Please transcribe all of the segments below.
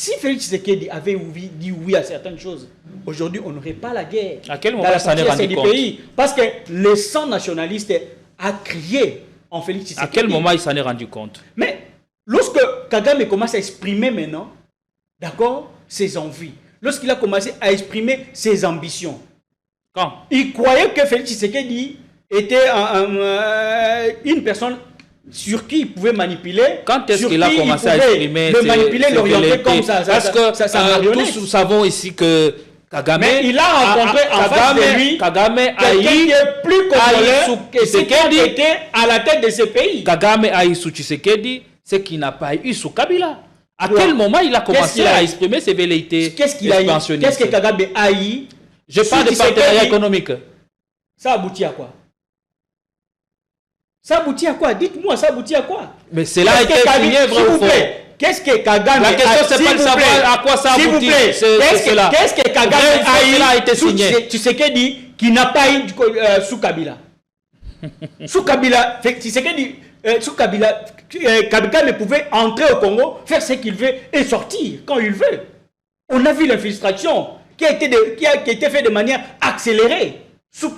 Si Félix Tshisekedi avait dit oui à certaines choses, aujourd'hui, on n'aurait pas la guerre. À quel moment ça n'est rendu compte? Parce que le sang nationaliste a crié en Félix Tshisekedi. À quel moment il s'en est rendu compte? Mais lorsque Kagame commence à exprimer maintenant, d'accord, ses envies, lorsqu'il a commencé à exprimer ses ambitions, quand il croyait que Félix Tshisekedi était une personne sur qui il pouvait manipuler. Quand est-ce qu'il a commencé à exprimer le manipuler, l'orienter comme ça? Parce que tous nous savons ici que Kagame, mais il a rencontré en face de lui Kagame quelqu'un qui est plus congolais que ce qui était à la tête de ce pays. Kagame a eu sous Tshisekedi ce qu'il n'a pas eu sous Kabila. À quel moment il a commencé à exprimer ses velléités expansionnistes? Qu'est-ce que Kagame a eu? Je parle de partenariat économique. Ça aboutit à quoi? Ça aboutit à quoi? Dites-moi, ça aboutit à quoi? Mais cela a été signé, vrai ou faux? Qu'est-ce que Kagame a... La question, c'est pas de savoir à quoi ça aboutit. Qu'est-ce que Kagame a été signé? Tu sais qu'il dit qu'il n'a pas eu sous Kabila. Sous Kabila, sous Kabila, Kagame pouvait entrer au Congo, faire ce qu'il veut et sortir quand il veut. On a vu l'infiltration qui a été faite de manière accélérée sous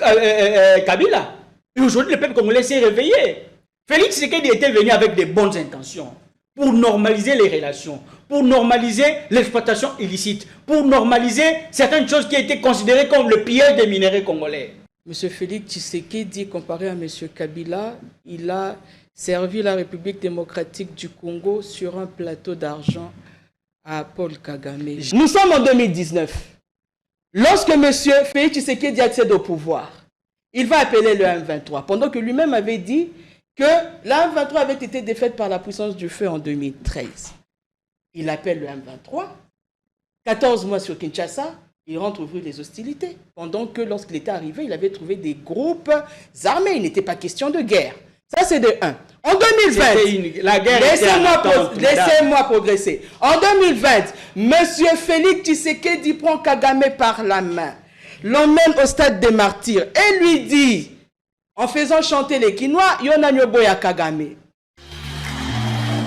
Kabila. Et aujourd'hui, le peuple congolais s'est réveillé. Félix Tshisekedi était venu avec de bonnes intentions pour normaliser les relations, pour normaliser l'exploitation illicite, pour normaliser certaines choses qui étaient considérées comme le pillage des minéraux congolais. Monsieur Félix Tshisekedi, comparé à Monsieur Kabila, il a servi la République démocratique du Congo sur un plateau d'argent à Paul Kagame. Nous sommes en 2019. Lorsque Monsieur Félix Tshisekedi accède au pouvoir, il va appeler le M23, pendant que lui-même avait dit que la M23 avait été défaite par la puissance du feu en 2013. Il appelle le M23. 14 mois sur Kinshasa, il rentre ouvrir les hostilités. Pendant que lorsqu'il était arrivé, il avait trouvé des groupes armés. Il n'était pas question de guerre. Ça, c'est de 1. En 2020, la guerre laissez-moi progresser. En 2020, M. Félix Tshisekedi prend Kagame par la main, l'emmène au stade des martyrs et lui dit, en faisant chanter les Kinois, Yona Nyoboya Kagame.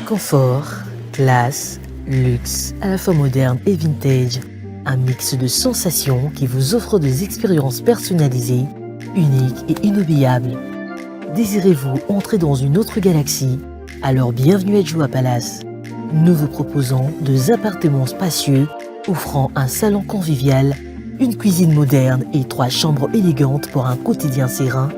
Confort, classe, luxe, à la fois moderne et vintage. Un mix de sensations qui vous offre des expériences personnalisées, uniques et inoubliables. Désirez-vous entrer dans une autre galaxie? Alors bienvenue à Joua Palace. Nous vous proposons 2 appartements spacieux offrant un salon convivial, une cuisine moderne et 3 chambres élégantes pour un quotidien serein,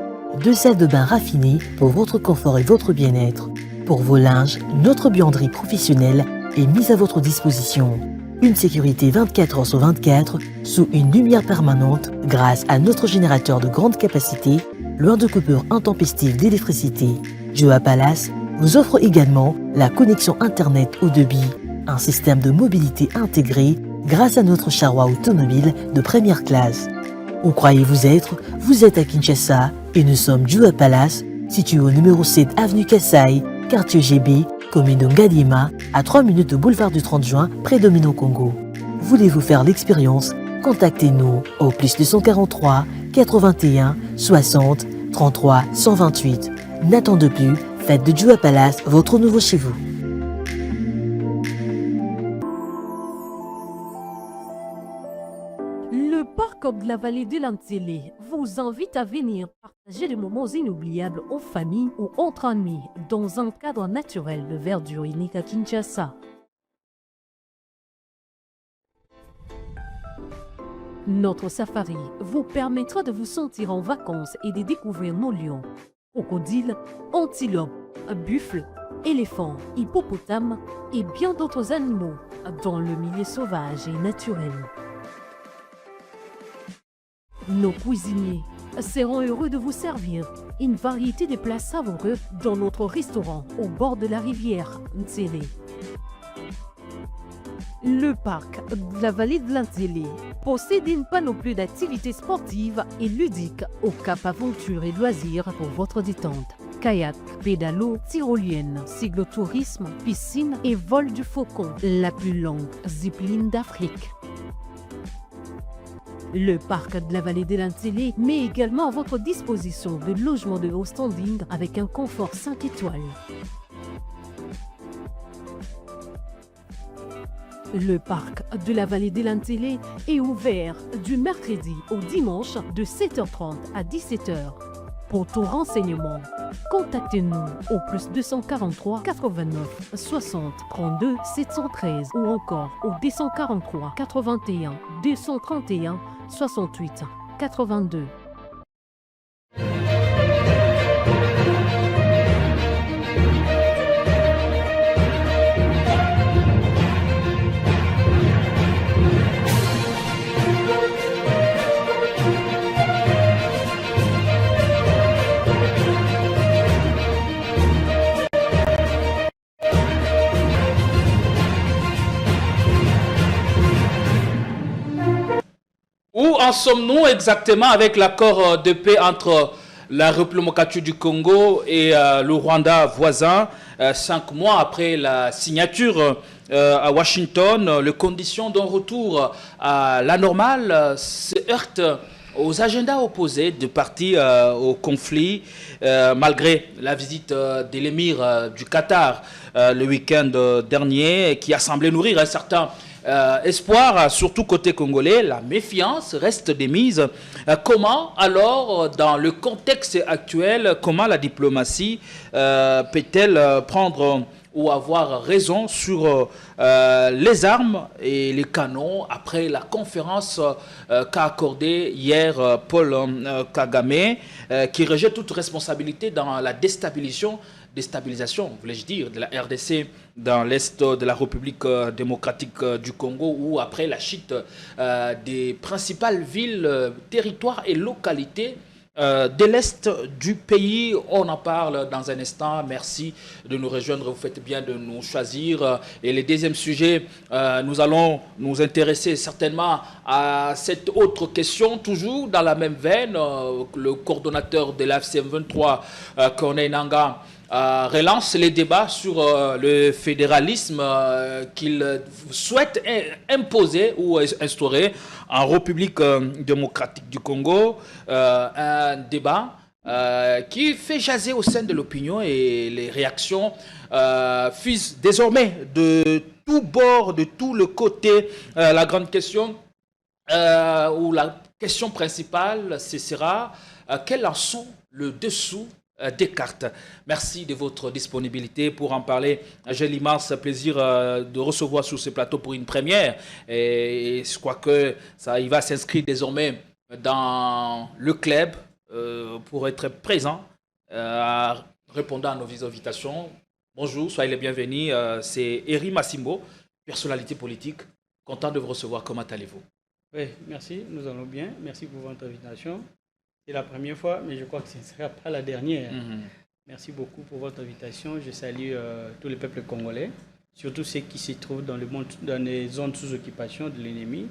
2 salles de bain raffinées pour votre confort et votre bien-être. Pour vos linges, notre buanderie professionnelle est mise à votre disposition. Une sécurité 24 heures sur 24 sous une lumière permanente grâce à notre générateur de grande capacité, loin de coupures intempestives d'électricité. Joua Palace vous offre également la connexion Internet haut débit, un système de mobilité intégré grâce à notre charroi automobile de première classe. Où croyez-vous être? Vous êtes à Kinshasa et nous sommes Joua Palace, situé au numéro 7 avenue Kassai, quartier GB, commune de Ngaliema, à 3 minutes de boulevard du 30 juin, près de Mino Congo. Voulez-vous faire l'expérience? Contactez-nous au +243 81 60 33 128. N'attendez plus, faites de Joua Palace votre nouveau chez vous. Le parc de la vallée de l'Antélé vous invite à venir partager des moments inoubliables en famille ou entre amis dans un cadre naturel de verdure unique à Kinshasa. Notre safari vous permettra de vous sentir en vacances et de découvrir nos lions, crocodiles, antilopes, buffles, éléphants, hippopotames et bien d'autres animaux dans le milieu sauvage et naturel. Nos cuisiniers seront heureux de vous servir une variété de plats savoureux dans notre restaurant au bord de la rivière Ntsélé. Le parc de la vallée de l'Antélé possède une panoplie d'activités sportives et ludiques au cap aventure et loisirs pour votre détente. Kayak, pédalo, tyrolienne, cyclotourisme, piscine et vol du faucon, la plus longue zipline d'Afrique. Le parc de la vallée de l'Antélé met également à votre disposition de logements de haut standing avec un confort 5 étoiles. Le parc de la vallée de l'Antélé est ouvert du mercredi au dimanche de 7h30 à 17h. Pour tout renseignement, contactez-nous au plus 243 89 60 32 713 ou encore au 243 81 231 68 82. Où en sommes-nous exactement avec l'accord de paix entre la République démocratique du Congo et le Rwanda voisin, 5 mois après la signature à Washington? Les conditions d'un retour à la normale se heurtent aux agendas opposés de partis au conflit, malgré la visite de l'émir du Qatar le week-end dernier, qui a semblé nourrir un certain espoir, surtout côté congolais. La méfiance reste démise. Comment alors, dans le contexte actuel, comment la diplomatie peut-elle prendre ou avoir raison sur les armes et les canons après la conférence qu'a accordée hier Paul Kagame, qui rejette toute responsabilité dans la déstabilisation, voulais-je dire, de la RDC dans l'est de la République démocratique du Congo, où après la chute des principales villes, territoires et localités de l'est du pays. On en parle dans un instant. Merci de nous rejoindre, vous faites bien de nous choisir. Et le deuxième sujet, nous allons nous intéresser certainement à cette autre question, toujours dans la même veine. Le coordonnateur de l'AFCM 23, Corneille Nangaa, relance les débats sur le fédéralisme qu'il souhaite imposer ou instaurer en République démocratique du Congo. Un débat qui fait jaser au sein de l'opinion, et les réactions fusent désormais de tous bords, de tous les côtés. La grande question, ou la question principale, ce sera quels en sont le dessous des cartes. Merci de votre disponibilité pour en parler. J'ai l'immense plaisir de recevoir sur ce plateau pour une première, et je crois que il va s'inscrire désormais dans le club pour être présent, répondant à nos invitations. Bonjour, soyez les bienvenus. C'est Eri Massimbo, personnalité politique. Content de vous recevoir. Comment allez-vous? Oui, merci, nous allons bien. Merci pour votre invitation. C'est la première fois, mais je crois que ce ne sera pas la dernière. Merci beaucoup pour votre invitation. Je salue tous les peuples congolais, surtout ceux qui se trouvent dans les zones sous occupation de l'ennemi.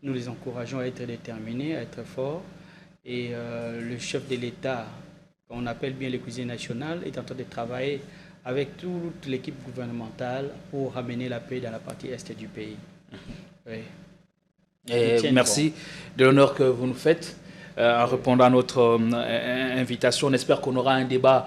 Nous les encourageons à être déterminés, à être forts. Et le chef de l'État, qu'on appelle bien le cuisinier national, est en train de travailler avec toute l'équipe gouvernementale pour ramener la paix dans la partie est du pays. Oui. Et merci de l'honneur que vous nous faites. En répondant à notre invitation, on espère qu'on aura un débat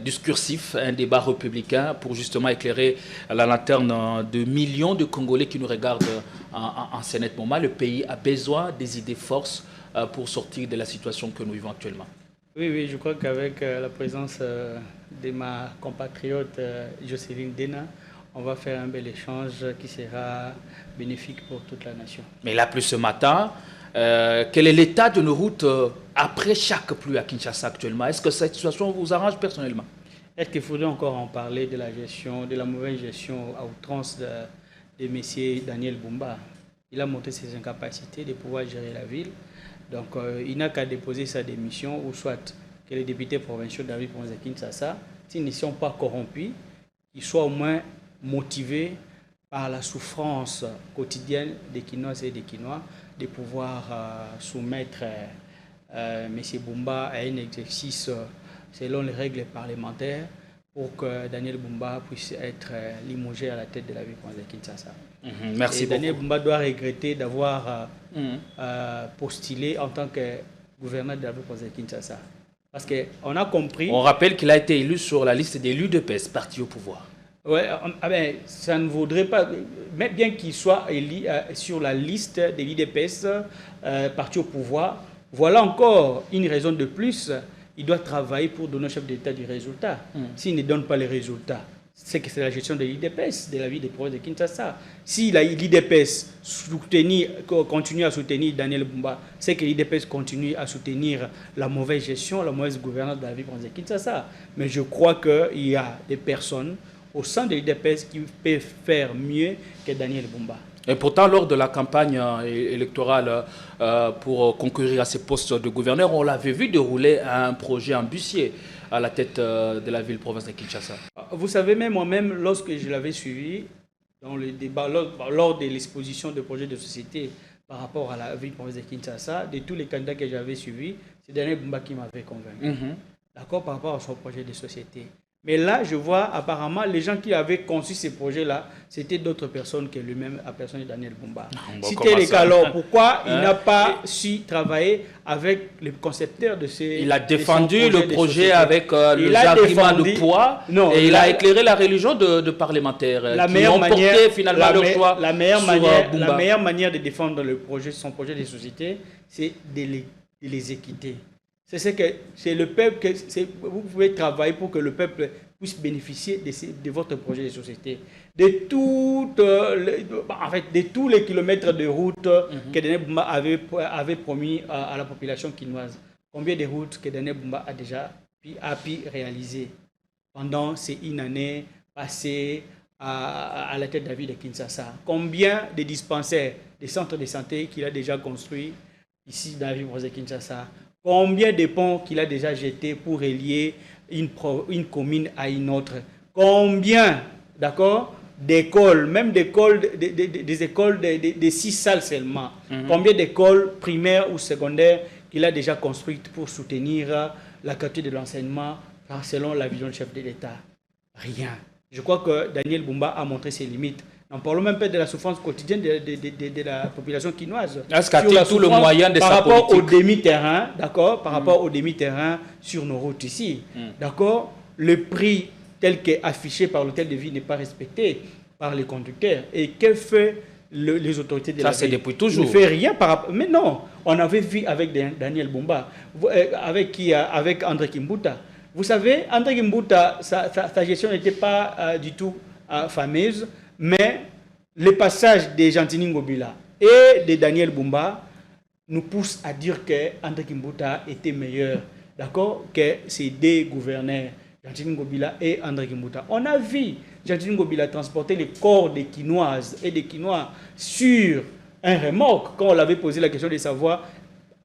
discursif, un débat républicain pour justement éclairer la lanterne de millions de Congolais qui nous regardent en ce moment. Le pays a besoin des idées forces pour sortir de la situation que nous vivons actuellement. Oui, je crois qu'avec la présence de ma compatriote Jocelyne Dena, on va faire un bel échange qui sera bénéfique pour toute la nation. Mais là, plus ce matin, quel est l'état de nos routes après chaque pluie à Kinshasa actuellement? Est-ce que cette situation vous arrange personnellement? Est-ce qu'il faudrait encore en parler de la gestion, de la mauvaise gestion à outrance de M. Daniel Bumba? Il a montré ses incapacités de pouvoir gérer la ville. Donc, il n'a qu'à déposer sa démission, ou soit que les députés provinciaux de la ville de Kinshasa, s'ils ne sont pas corrompus, qu'ils soient au moins motivés par la souffrance quotidienne des Kinoises et des Kinois, de pouvoir soumettre M. Bumba à un exercice selon les règles parlementaires pour que Daniel Bumba puisse être limogé à la tête de la ville de Kinshasa. Merci beaucoup. Daniel Bumba doit regretter d'avoir postulé en tant que gouverneur de la ville de Kinshasa. Parce qu'on a compris... On rappelle qu'il a été élu sur la liste des l'UDPS, parti au pouvoir. Ouais, ça ne vaudrait pas, mais bien qu'il soit sur la liste de l'IDPS, parti au pouvoir, voilà encore une raison de plus. Il doit travailler pour donner au chef d'État des résultats. S'il ne donne pas les résultats, c'est que c'est la gestion de l'IDPS, de la vie des provinces de Kinshasa. Si l'IDPS continue à soutenir Daniel Bumba, c'est que l'IDPS continue à soutenir la mauvaise gestion, la mauvaise gouvernance de la vie des provinces de Kinshasa. Mais je crois qu'il y a des personnes au sein de l'IDPS qui peuvent faire mieux que Daniel Bumba. Et pourtant, lors de la campagne électorale pour concourir à ces postes de gouverneur, on l'avait vu dérouler un projet ambitieux à la tête de la ville-province de Kinshasa. Vous savez, même moi-même, lorsque je l'avais suivi, dans le débat, lors de l'exposition de projets de société par rapport à la ville-province de Kinshasa, de tous les candidats que j'avais suivis, c'est Daniel Bumba qui m'avait convaincu. D'accord, par rapport à son projet de société. Mais là, je vois apparemment les gens qui avaient conçu ces projets-là, c'était d'autres personnes que lui-même, la personne de Daniel Bumba. Si c'était le cas, alors pourquoi il n'a pas su travailler avec les concepteurs de ces... Il a défendu le projet avec le argument de poids et il a éclairé la religion de parlementaires qui ont porté finalement leur choix la meilleure manière de défendre son projet de société, c'est de les équiter. C'est le peuple vous pouvez travailler pour que le peuple puisse bénéficier de votre projet de société. De tous les kilomètres de route que Daniel Bumba avait promis à la population quinoise. Combien de routes que Daniel Bumba a déjà pu réaliser pendant ces une année passée à la tête de la ville de Kinshasa? Combien de dispensaires, des centres de santé qu'il a déjà construits ici dans la ville de Kinshasa? Combien de ponts qu'il a déjà jetés pour relier une commune à une autre? Combien, d'accord, d'écoles, même des écoles de 6 salles seulement. Combien d'écoles primaires ou secondaires qu'il a déjà construites pour soutenir la qualité de l'enseignement selon la vision du chef de l'État? Rien. Je crois que Daniel Bumba a montré ses limites. N'en parlons même pas de la souffrance quotidienne de la population quinoise. Est-ce qu'il a tout le moyen de sa politique? Par rapport au demi-terrain, d'accord, par rapport au demi-terrain sur nos routes ici, d'accord, le prix tel qu'affiché par l'hôtel de ville n'est pas respecté par les conducteurs. Et que fait les autorités de la ville? Ça, c'est depuis toujours. Il ne fait rien par rapport... Mais non, on avait vu avec Daniel Bumba, avec André Kimbuta. Vous savez, André Kimbuta, sa gestion n'était pas du tout fameuse. Mais le passage de Gentini Ngobila et de Daniel Bumba nous pousse à dire que André Kimbuta était meilleur, d'accord, que ces deux gouverneurs, Gentini Ngobila et André Kimbuta. On a vu Gentini Ngobila transporter les corps des Quinoises et des Quinois sur un remorque. Quand on l'avait posé la question de savoir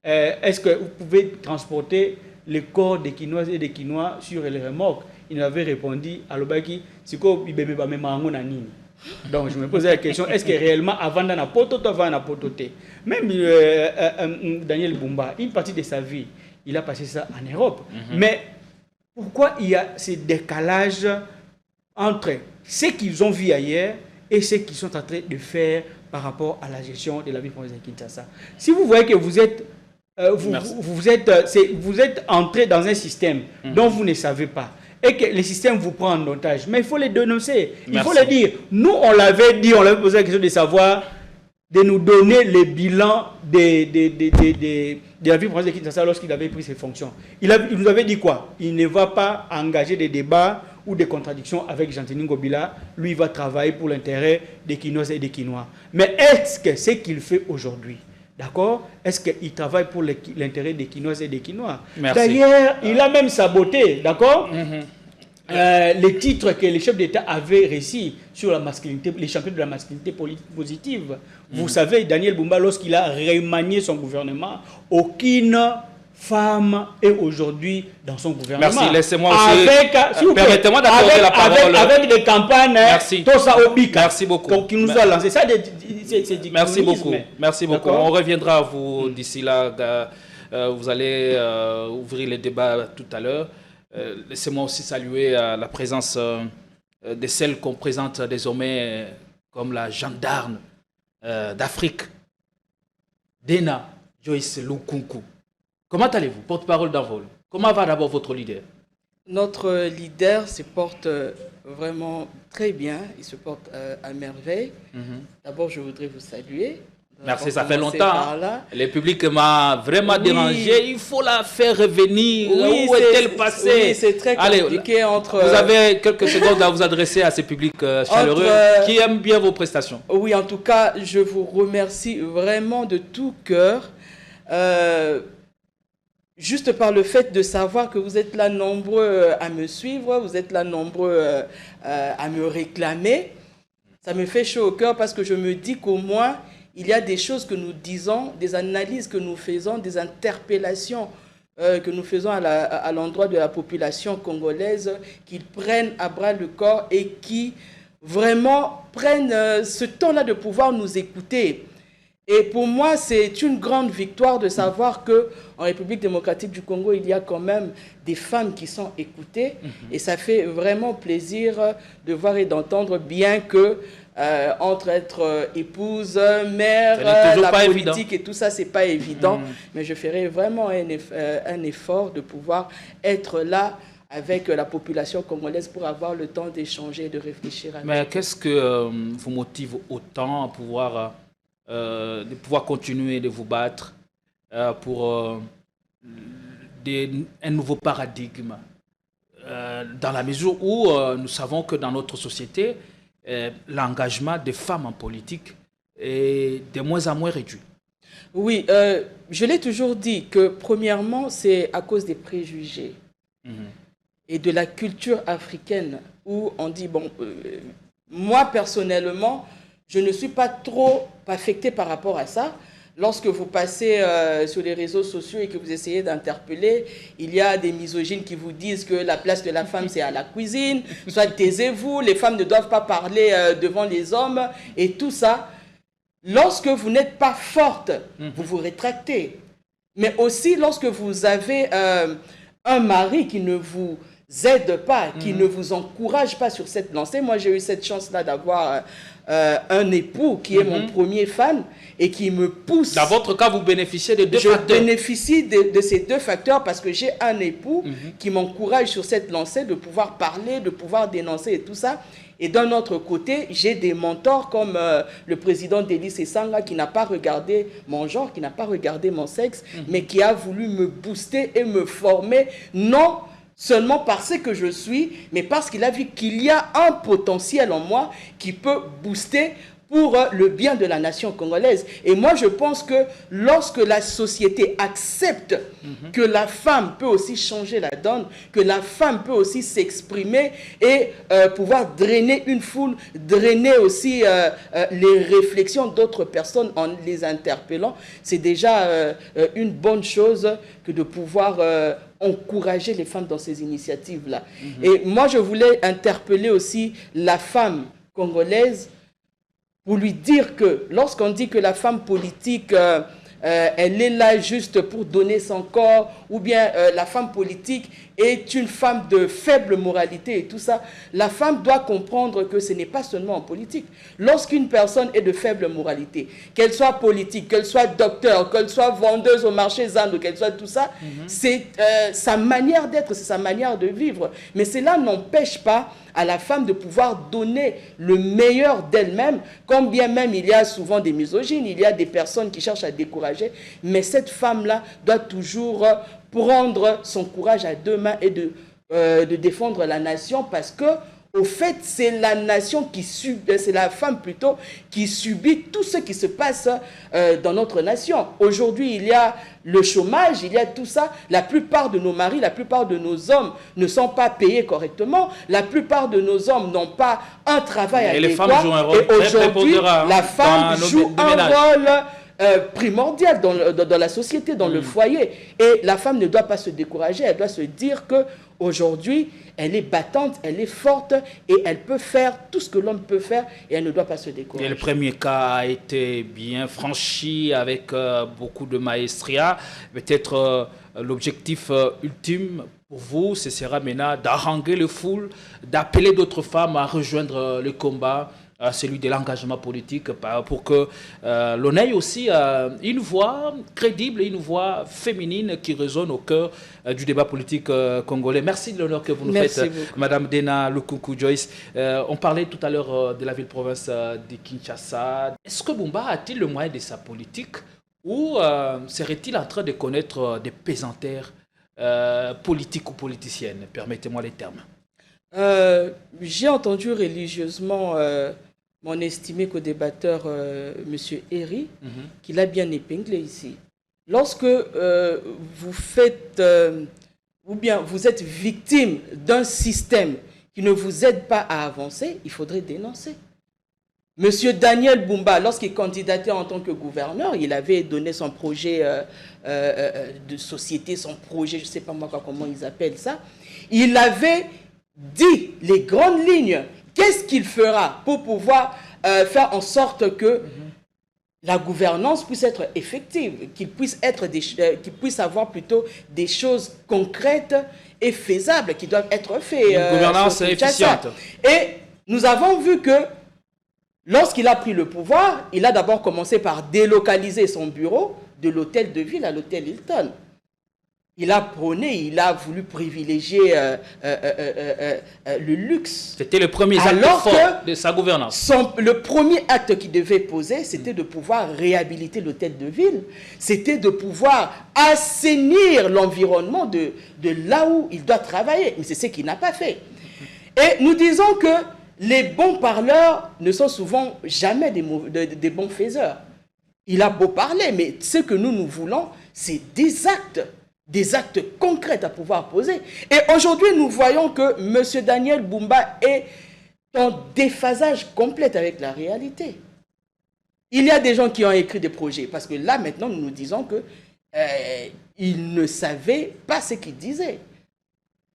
est-ce que vous pouvez transporter les corps des Quinoises et des Quinois sur les remorques, il avait répondu à l'Obaki, c'est quoi bébé ba même nini. Donc je me posais la question, est-ce que réellement avant d'en apporter, même Daniel Bumba, une partie de sa vie, il a passé ça en Europe. Mais pourquoi il y a ce décalage entre ce qu'ils ont vu ailleurs et ce qu'ils sont en train de faire par rapport à la gestion de la vie provinciale de Kinshasa? Si vous voyez que vous êtes entré dans un système dont vous ne savez pas, et que le système vous prend en otage. Mais il faut les dénoncer. Il faut le dire. Nous, on l'avait dit, on l'avait posé la question de savoir, de nous donner le bilan de la vie provinciale de Kinshasa lorsqu'il avait pris ses fonctions. Il nous avait dit quoi? Il ne va pas engager des débats ou des contradictions avec Gentini Ngobila. Lui, il va travailler pour l'intérêt des Quinoises et des Quinois. Mais est-ce que ce qu'il fait aujourd'hui, d'accord, est-ce qu'il travaille pour l'intérêt des Quinoises et des Quinois? D'ailleurs, il a même saboté, d'accord, les titres que les chefs d'État avaient réussi sur la masculinité, les champions de la masculinité positive. Vous savez, Daniel Bumba, lorsqu'il a remanié son gouvernement, aucune femme est aujourd'hui dans son gouvernement. Merci, laissez-moi aussi. Permettez-moi d'accorder la parole. Avec des campagnes, tout ça au bic. Merci beaucoup. Qui nous a lancé ça, merci beaucoup. Merci beaucoup. On reviendra à vous d'ici là. Vous allez ouvrir les débats tout à l'heure. Laissez-moi aussi saluer la présence de celles qu'on présente désormais comme la gendarme d'Afrique, Dena Joyce Lukunku. Comment allez-vous, porte-parole d'Envol? Comment va d'abord votre leader? Notre leader se porte vraiment très bien, il se porte à merveille. D'abord, je voudrais vous saluer. Merci, ça fait longtemps. Le public m'a vraiment dérangé. Il faut la faire revenir. Oui, où est-elle passée? Oui, c'est très compliqué. Vous avez quelques secondes à vous adresser à ce public chaleureux qui aime bien vos prestations. Oui, en tout cas, je vous remercie vraiment de tout cœur. Juste par le fait de savoir que vous êtes là nombreux à me suivre, vous êtes là nombreux à me réclamer, ça me fait chaud au cœur parce que je me dis qu'au moins, il y a des choses que nous disons, des analyses que nous faisons, des interpellations que nous faisons à l'endroit de la population congolaise, qu'ils prennent à bras le corps et qui vraiment prennent ce temps-là de pouvoir nous écouter. Et pour moi, c'est une grande victoire de savoir qu'en République démocratique du Congo, il y a quand même des femmes qui sont écoutées. Et ça fait vraiment plaisir de voir et d'entendre, bien que entre être épouse, mère, la politique et tout ça, c'est pas évident. Mais je ferai vraiment un effort de pouvoir être là avec la population congolaise pour avoir le temps d'échanger et de réfléchir. Mais qu'est-ce que vous motive autant à pouvoir... de pouvoir continuer de vous battre pour un nouveau paradigme, dans la mesure où nous savons que dans notre société, l'engagement des femmes en politique est de moins en moins réduit. Oui, je l'ai toujours dit que premièrement, c'est à cause des préjugés et de la culture africaine où on dit, bon, moi personnellement, je ne suis pas trop affecté par rapport à ça. Lorsque vous passez sur les réseaux sociaux et que vous essayez d'interpeller, il y a des misogynes qui vous disent que la place de la femme, c'est à la cuisine. Soit taisez-vous, les femmes ne doivent pas parler devant les hommes et tout ça. Lorsque vous n'êtes pas forte, vous vous rétractez. Mais aussi, lorsque vous avez un mari qui ne vous aide pas, qui ne vous encourage pas sur cette lancée. Moi, j'ai eu cette chance-là d'avoir un époux qui est mon premier fan et qui me pousse. Dans votre cas, vous bénéficiez de deux facteurs. Je bénéficie de ces deux facteurs parce que j'ai un époux qui m'encourage sur cette lancée de pouvoir parler, de pouvoir dénoncer et tout ça. Et d'un autre côté, j'ai des mentors comme le président d'Élysée Essanga qui n'a pas regardé mon genre, qui n'a pas regardé mon sexe, mais qui a voulu me booster et me former, non seulement parce que je suis, mais parce qu'il a vu qu'il y a un potentiel en moi qui peut booster pour le bien de la nation congolaise. Et moi, je pense que lorsque la société accepte que la femme peut aussi changer la donne, que la femme peut aussi s'exprimer et pouvoir drainer une foule, drainer aussi les réflexions d'autres personnes en les interpellant, c'est déjà une bonne chose que de pouvoir encourager les femmes dans ces initiatives-là. Et moi, je voulais interpeller aussi la femme congolaise pour lui dire que lorsqu'on dit que la femme politique, elle est là juste pour donner son corps, ou bien la femme politique est une femme de faible moralité et tout ça, la femme doit comprendre que ce n'est pas seulement en politique. Lorsqu'une personne est de faible moralité, qu'elle soit politique, qu'elle soit docteur, qu'elle soit vendeuse au marché Zando, qu'elle soit tout ça, c'est sa manière d'être, c'est sa manière de vivre. Mais cela n'empêche pas à la femme de pouvoir donner le meilleur d'elle-même, quand bien même il y a souvent des misogynes, il y a des personnes qui cherchent à décourager, mais cette femme-là doit toujours prendre son courage à deux mains et de défendre la nation, parce que au fait, c'est la nation qui subit, c'est la femme plutôt qui subit tout ce qui se passe dans notre nation. Aujourd'hui, il y a le chômage, il y a tout ça. La plupart de nos maris, la plupart de nos hommes ne sont pas payés correctement. La plupart de nos hommes n'ont pas un travail adéquat. Et les femmes jouent un rôle très prépondérant. La femme joue un rôle primordial dans la société, dans le foyer. Et la femme ne doit pas se décourager, elle doit se dire que aujourd'hui, elle est battante, elle est forte et elle peut faire tout ce que l'homme peut faire et elle ne doit pas se décourager. Et le premier cas a été bien franchi avec beaucoup de maestria. Peut-être l'objectif ultime pour vous, ce sera maintenant d'haranguer les foules, d'appeler d'autres femmes à rejoindre le combat celui de l'engagement politique, pour que l'on ait aussi une voix crédible, une voix féminine qui résonne au cœur du débat politique congolais. Merci de l'honneur que vous nous faites, beaucoup. Madame Dena Lukuku-Joyce. On parlait tout à l'heure de la ville-province de Kinshasa. Est-ce que Bumba a-t-il le moyen de sa politique ou serait-il en train de connaître des pesanteurs politiques ou politiciennes? Permettez-moi les termes. J'ai entendu religieusement mon estimé co-débatteur, M. Herry, qui l'a bien épinglé ici. Lorsque vous faites, ou bien vous êtes victime d'un système qui ne vous aide pas à avancer, il faudrait dénoncer. Monsieur Daniel Bumba, lorsqu'il candidatait en tant que gouverneur, il avait donné son projet de société, son projet, je ne sais pas moi comment ils appellent ça. Il avait dit les grandes lignes, qu'est-ce qu'il fera pour pouvoir faire en sorte que la gouvernance puisse être effective, qu'il puisse avoir plutôt des choses concrètes et faisables qui doivent être faites. Une gouvernance efficiente. Et nous avons vu que lorsqu'il a pris le pouvoir, il a d'abord commencé par délocaliser son bureau de l'hôtel de ville à l'hôtel Hilton. Il a prôné, il a voulu privilégier le luxe. C'était le premier acte fort de sa gouvernance. Le premier acte qu'il devait poser, c'était de pouvoir réhabiliter l'hôtel de ville. C'était de pouvoir assainir l'environnement de là où il doit travailler. Mais c'est ce qu'il n'a pas fait. Et nous disons que les bons parleurs ne sont souvent jamais des bons faiseurs. Il a beau parler, mais ce que nous voulons, c'est des actes concrets à pouvoir poser. Et aujourd'hui, nous voyons que M. Daniel Bumba est en déphasage complet avec la réalité. Il y a des gens qui ont écrit des projets, parce que là, maintenant, nous nous disons qu'ils ne savaient pas ce qu'ils disaient.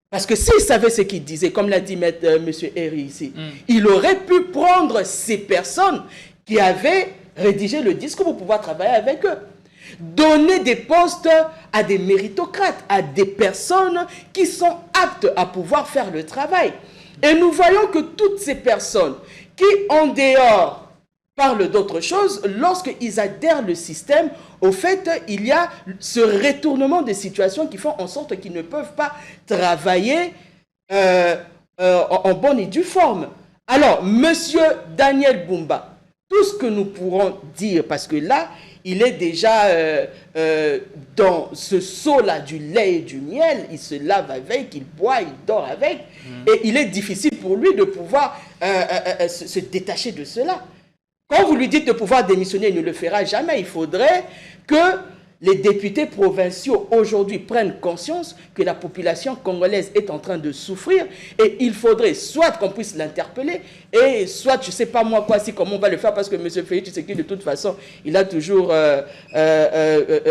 Parce que s'il savait ce qu'il disait, comme l'a dit M. Herry ici, il aurait pu prendre ces personnes qui avaient rédigé le discours pour pouvoir travailler avec eux. Donner des postes à des méritocrates, à des personnes qui sont aptes à pouvoir faire le travail. Et nous voyons que toutes ces personnes qui, en dehors, parlent d'autre chose, lorsqu'ils adhèrent le système, au fait, il y a ce retournement de situation qui font en sorte qu'ils ne peuvent pas travailler en bonne et due forme. Alors, Monsieur Daniel Bumba, tout ce que nous pourrons dire, parce que là, il est déjà dans ce seau-là du lait et du miel, il se lave avec, il boit, il dort avec, et il est difficile pour lui de pouvoir se détacher de cela. Quand vous lui dites de pouvoir démissionner, il ne le fera jamais. Il faudrait que les députés provinciaux aujourd'hui prennent conscience que la population congolaise est en train de souffrir et il faudrait soit qu'on puisse l'interpeller et soit, je ne sais pas moi quoi, comment on va le faire parce que M. Félix Tshisekedi, de toute façon, il a toujours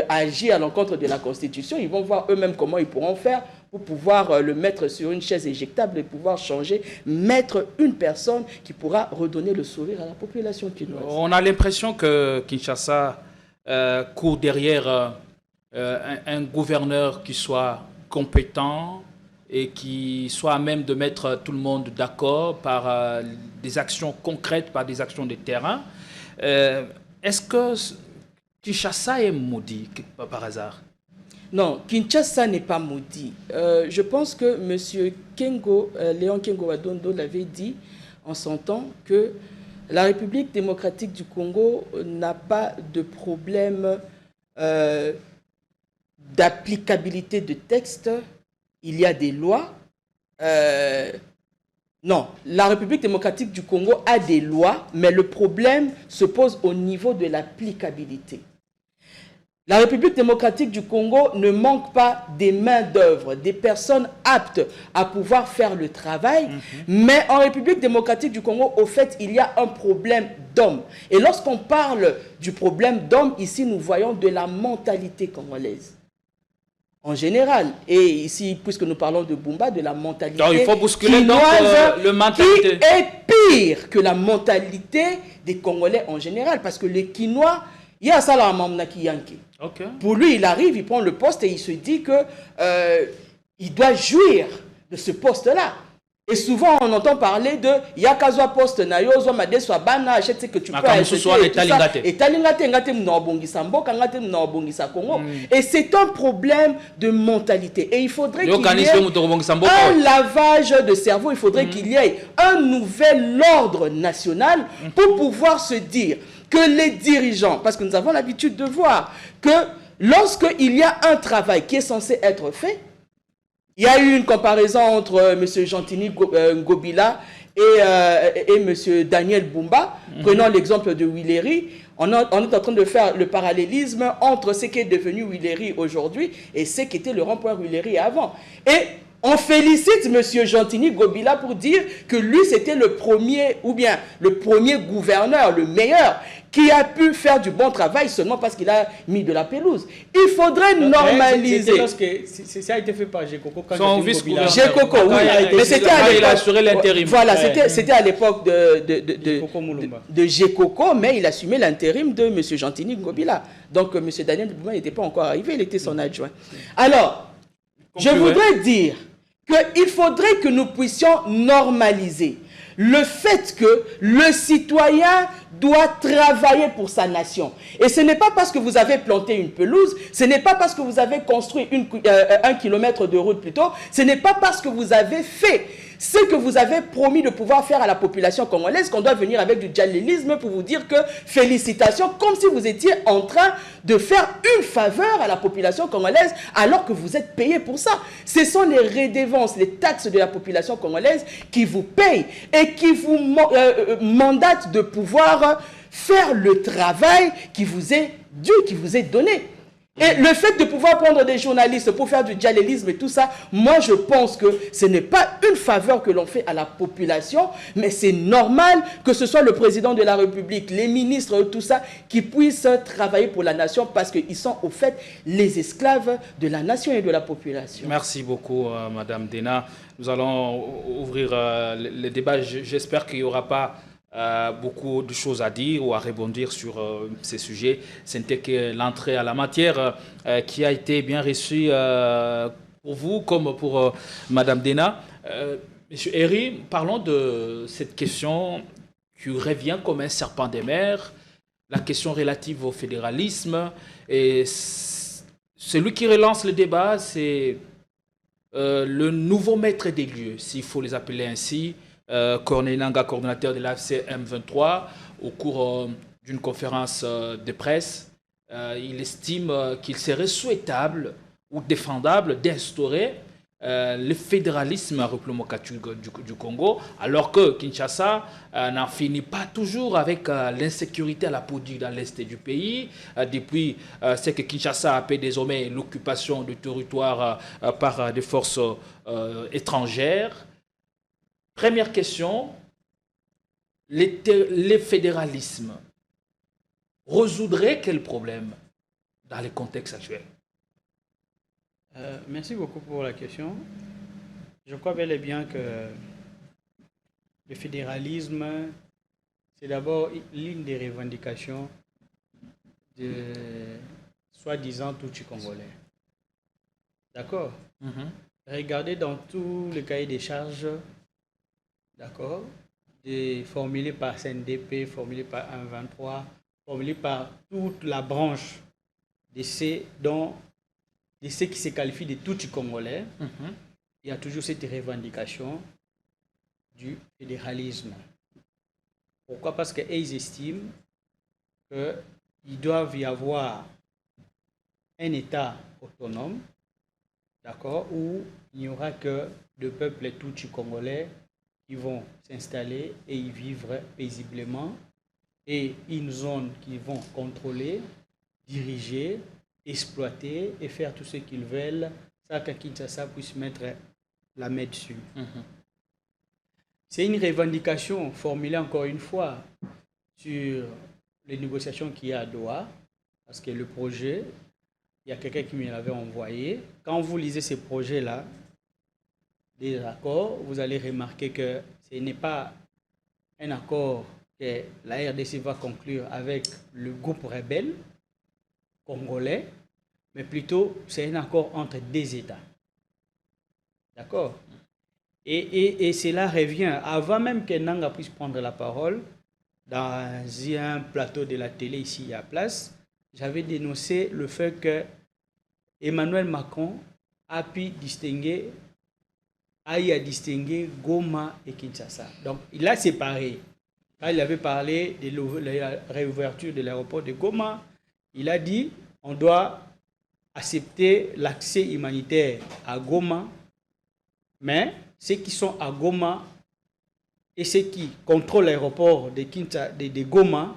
agi à l'encontre de la Constitution. Ils vont voir eux-mêmes comment ils pourront faire pour pouvoir le mettre sur une chaise éjectable et pouvoir changer, mettre une personne qui pourra redonner le sourire à la population quinoise. On a l'impression que Kinshasa court derrière un gouverneur qui soit compétent et qui soit à même de mettre tout le monde d'accord par des actions concrètes, par des actions de terrain. Est-ce que Kinshasa est maudit par hasard? Non, Kinshasa n'est pas maudit. Je pense que M. Léon Kengo Wadondo l'avait dit en son temps que la République démocratique du Congo n'a pas de problème d'applicabilité de textes. Il y a des lois. Non, la République démocratique du Congo a des lois, mais le problème se pose au niveau de l'applicabilité. La République démocratique du Congo ne manque pas des main-d'œuvre, des personnes aptes à pouvoir faire le travail, mais en République démocratique du Congo, au fait, il y a un problème d'hommes. Et lorsqu'on parle du problème d'hommes, ici, nous voyons de la mentalité congolaise. En général, et ici, puisque nous parlons de Bumba, de la mentalité donc, il faut bousculer donc, le mentalité. Qui est pire que la mentalité des Congolais en général, parce que les Quinois, il y a ça là, okay. Pour lui, il arrive, il prend le poste et il se dit que il doit jouir de ce poste-là. Et souvent, on entend parler de Yakazwa poste na yo, zwa madeswa bana, achète ce que tu peux acheter. Et talingate, ngate mnobongisa mboka, ngate mnobongisa Congo. Et c'est un problème de mentalité. Et il faudrait qu'il y ait un lavage de cerveau, il faudrait qu'il y ait un nouvel ordre national pour pouvoir se dire que les dirigeants, parce que nous avons l'habitude de voir que lorsqu'il y a un travail qui est censé être fait, il y a eu une comparaison entre M. Gentini Ngobila et M. Daniel Bumba. Prenons l'exemple de Willery. On est en train de faire le parallélisme entre ce qui est devenu Willery aujourd'hui et ce qui était le rond-point Willery avant. Et on félicite M. Gentini Ngobila pour dire que lui, c'était le premier, ou bien le premier gouverneur, le meilleur, qui a pu faire du bon travail seulement parce qu'il a mis de la pelouse. Il faudrait normaliser. Ça a été fait par Gekoko. Son vice-gouverneur. Gekoko, oui. Mais c'était à l'époque. Il a assuré l'intérim. Voilà, c'était à l'époque de Gekoko, mais il assumait l'intérim de M. Gentini Ngobila. Donc, M. Daniel Bumba n'était pas encore arrivé, il était son adjoint. Alors, je voudrais dire qu'il faudrait que nous puissions normaliser le fait que le citoyen doit travailler pour sa nation. Et ce n'est pas parce que vous avez planté une pelouse, ce n'est pas parce que vous avez construit 1 kilomètre de route plutôt, ce n'est pas parce que vous avez fait ce que vous avez promis de pouvoir faire à la population congolaise qu'on doit venir avec du djalilisme pour vous dire que félicitations, comme si vous étiez en train de faire une faveur à la population congolaise alors que vous êtes payé pour ça. Ce sont les redevances, les taxes de la population congolaise qui vous payent et qui vous mandatent de pouvoir faire le travail qui vous est dû, qui vous est donné. Et le fait de pouvoir prendre des journalistes pour faire du djalilisme et tout ça, moi je pense que ce n'est pas une faveur que l'on fait à la population, mais c'est normal que ce soit le président de la République, les ministres, tout ça, qui puissent travailler pour la nation parce qu'ils sont au fait les esclaves de la nation et de la population. Merci beaucoup, Madame Dena. Nous allons ouvrir le débat. J'espère qu'il n'y aura pas beaucoup de choses à dire ou à rebondir sur ces sujets. C'était que l'entrée à la matière qui a été bien reçue pour vous comme pour Madame Dena. Monsieur Herry, parlons de cette question qui revient comme un serpent des mers, la question relative au fédéralisme. Et celui qui relance le débat, c'est le nouveau maître des lieux, s'il faut les appeler ainsi, Corneille Nangaa, coordonnateur de l'AFC M23, au cours d'une conférence de presse, il estime qu'il serait souhaitable ou défendable d'instaurer le fédéralisme du Congo, alors que Kinshasa n'en finit pas toujours avec l'insécurité à la politique dans l'est du pays. Depuis ce que Kinshasa appelle désormais l'occupation du territoire par des forces étrangères. Première question, les fédéralismes résoudrait quel problème dans les contextes actuels? Merci beaucoup pour la question. Je crois bel et bien que le fédéralisme, c'est d'abord l'une des revendications de soi-disant Tutsi congolais. D'accord? Regardez dans tout le cahier des charges, d'accord, formulé par CNDP, formulé par 123, formulé par toute la branche de ceux qui se qualifient de Tutsi congolais, il y a toujours cette revendication du fédéralisme. Pourquoi? Parce qu'ils estiment qu'il doit y avoir un État autonome, d'accord, où il n'y aura que le peuple Tutsi congolais qui vont s'installer et y vivre paisiblement, et une zone qu'ils vont contrôler, diriger, exploiter et faire tout ce qu'ils veulent, sans que Kinshasa puisse mettre la main dessus. C'est une revendication formulée encore une fois sur les négociations qu'il y a à Doha, parce que le projet, il y a quelqu'un qui me l'avait envoyé. Quand vous lisez ces projets-là, des accords, vous allez remarquer que ce n'est pas un accord que la RDC va conclure avec le groupe rebelle congolais, mais plutôt c'est un accord entre des États. D'accord? Et cela revient, avant même que Nanga puisse prendre la parole, dans un plateau de la télé ici à Place, j'avais dénoncé le fait que Emmanuel Macron a pu distinguer Goma et Kinshasa. Donc, il a séparé. Quand il avait parlé de la réouverture de l'aéroport de Goma, il a dit on doit accepter l'accès humanitaire à Goma, mais ceux qui sont à Goma et ceux qui contrôlent l'aéroport de Goma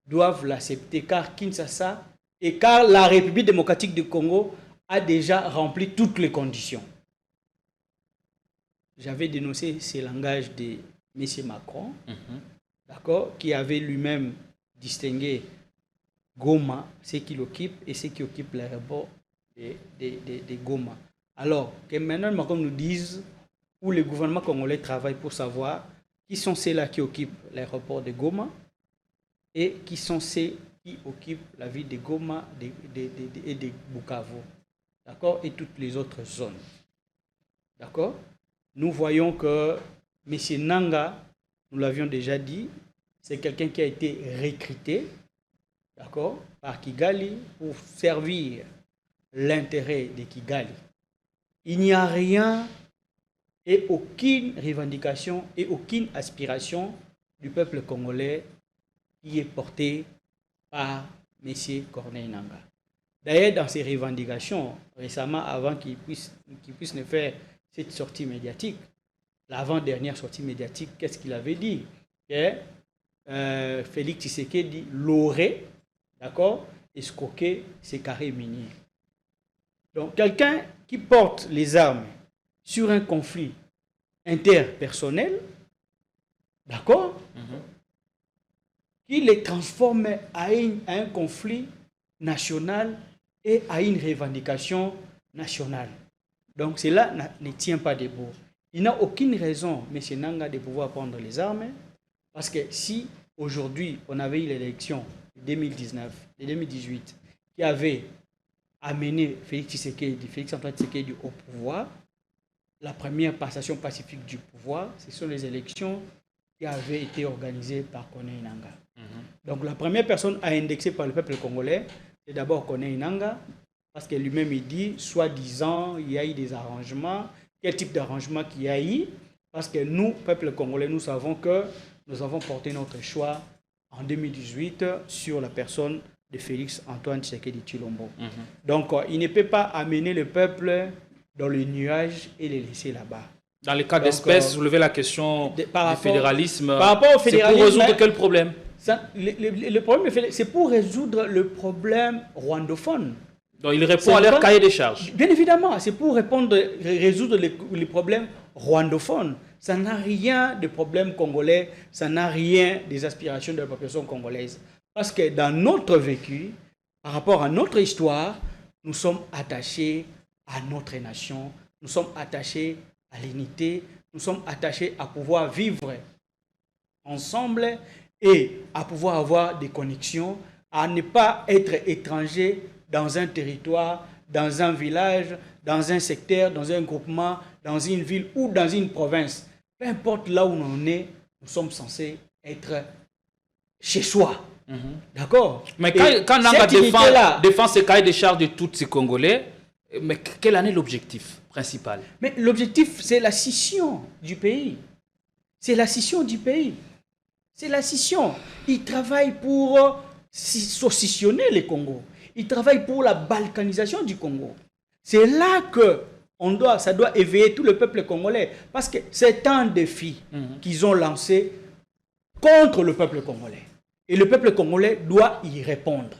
doivent l'accepter car Kinshasa et car la République démocratique du Congo a déjà rempli toutes les conditions. J'avais dénoncé ce langage de M. Macron, d'accord, qui avait lui-même distingué Goma, ceux qui l'occupent et ceux qui occupent l'aéroport de Goma. Alors, que maintenant Macron nous dise où le gouvernement congolais travaille pour savoir qui sont ceux-là qui occupent l'aéroport de Goma et qui sont ceux qui occupent la ville de Goma et de Bukavu, d'accord, et toutes les autres zones. D'accord? Nous voyons que M. Nanga, nous l'avions déjà dit, c'est quelqu'un qui a été recruté, d'accord, par Kigali pour servir l'intérêt de Kigali. Il n'y a rien et aucune revendication et aucune aspiration du peuple congolais qui est portée par M. Corneille Nanga. D'ailleurs, dans ses revendications, récemment, avant qu'il puisse ne faire cette sortie médiatique, l'avant-dernière sortie médiatique, qu'est-ce qu'il avait dit? Que Félix Tshisekedi l'aurait, d'accord, escroqué ses carrés miniers. Donc, quelqu'un qui porte les armes sur un conflit interpersonnel, d'accord, qui les transforme à un conflit national et à une revendication nationale. Donc cela ne tient pas debout. Il n'a aucune raison, M. Nanga, de pouvoir prendre les armes, parce que si aujourd'hui on avait eu l'élection de 2019 et 2018 qui avait amené Félix-Antoine Tshisekedi au pouvoir, la première passation pacifique du pouvoir, ce sont les élections qui avaient été organisées par Corneille Nanga. Donc la première personne à indexer par le peuple congolais, c'est d'abord Corneille Nanga, parce que lui-même il dit, soi-disant, il y a eu des arrangements. Quel type d'arrangement qu'il y a eu? Parce que nous, peuple congolais, nous savons que nous avons porté notre choix en 2018 sur la personne de Félix-Antoine Tshisekedi Tshilombo. Donc il ne peut pas amener le peuple dans le nuage et les laisser là-bas. Dans le cas d'espèce, vous levez la question du fédéralisme. Par rapport au fédéralisme, c'est pour résoudre quel problème? Le problème, c'est pour résoudre le problème rwandophone. Donc il répond à leur cahier des charges. Bien évidemment, c'est pour résoudre les problèmes rwandophones. Ça n'a rien de problème congolais, ça n'a rien des aspirations de la population congolaise. Parce que dans notre vécu, par rapport à notre histoire, nous sommes attachés à notre nation, nous sommes attachés à l'unité, nous sommes attachés à pouvoir vivre ensemble et à pouvoir avoir des connexions, à ne pas être étrangers dans un territoire, dans un village, dans un secteur, dans un groupement, dans une ville ou dans une province. Peu importe là où on est, nous sommes censés être chez soi. D'accord? Mais quand Nanga défend ce cahier des charges de tous ces Congolais, mais quel en est l'objectif principal? Mais l'objectif, c'est la scission du pays. C'est la scission du pays. C'est la scission. Il travaille pour saucissonner le Congo. Il travaille pour la balkanisation du Congo. C'est là que ça doit éveiller tout le peuple congolais. Parce que c'est un défi qu'ils ont lancé contre le peuple congolais. Et le peuple congolais doit y répondre.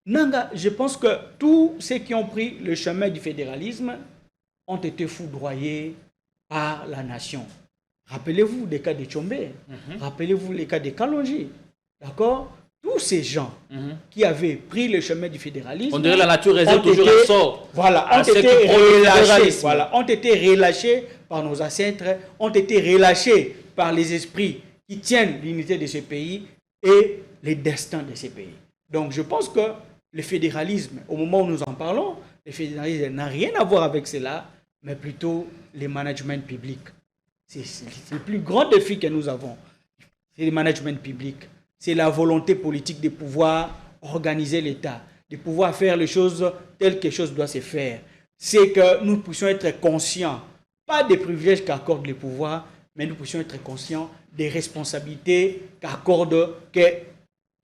Nanga, je pense que tous ceux qui ont pris le chemin du fédéralisme ont été foudroyés par la nation. Rappelez-vous des cas de Tchombe, rappelez-vous les cas de Kalonji, d'accord? Tous ces gens qui avaient pris le chemin du fédéralisme, on dirait la nature réserve toujours un sort. Voilà, ont été relâchés par nos ancêtres, ont été relâchés par les esprits qui tiennent l'unité de ce pays et les destins de ces pays. Donc je pense que le fédéralisme, au moment où nous en parlons, le fédéralisme n'a rien à voir avec cela, mais plutôt le management public. C'est le plus grand défi que nous avons. C'est le management public. C'est la volonté politique de pouvoir organiser l'État, de pouvoir faire les choses telles que les choses doivent se faire. C'est que nous puissions être conscients, pas des privilèges qu'accorde le pouvoir, mais nous puissions être conscients des responsabilités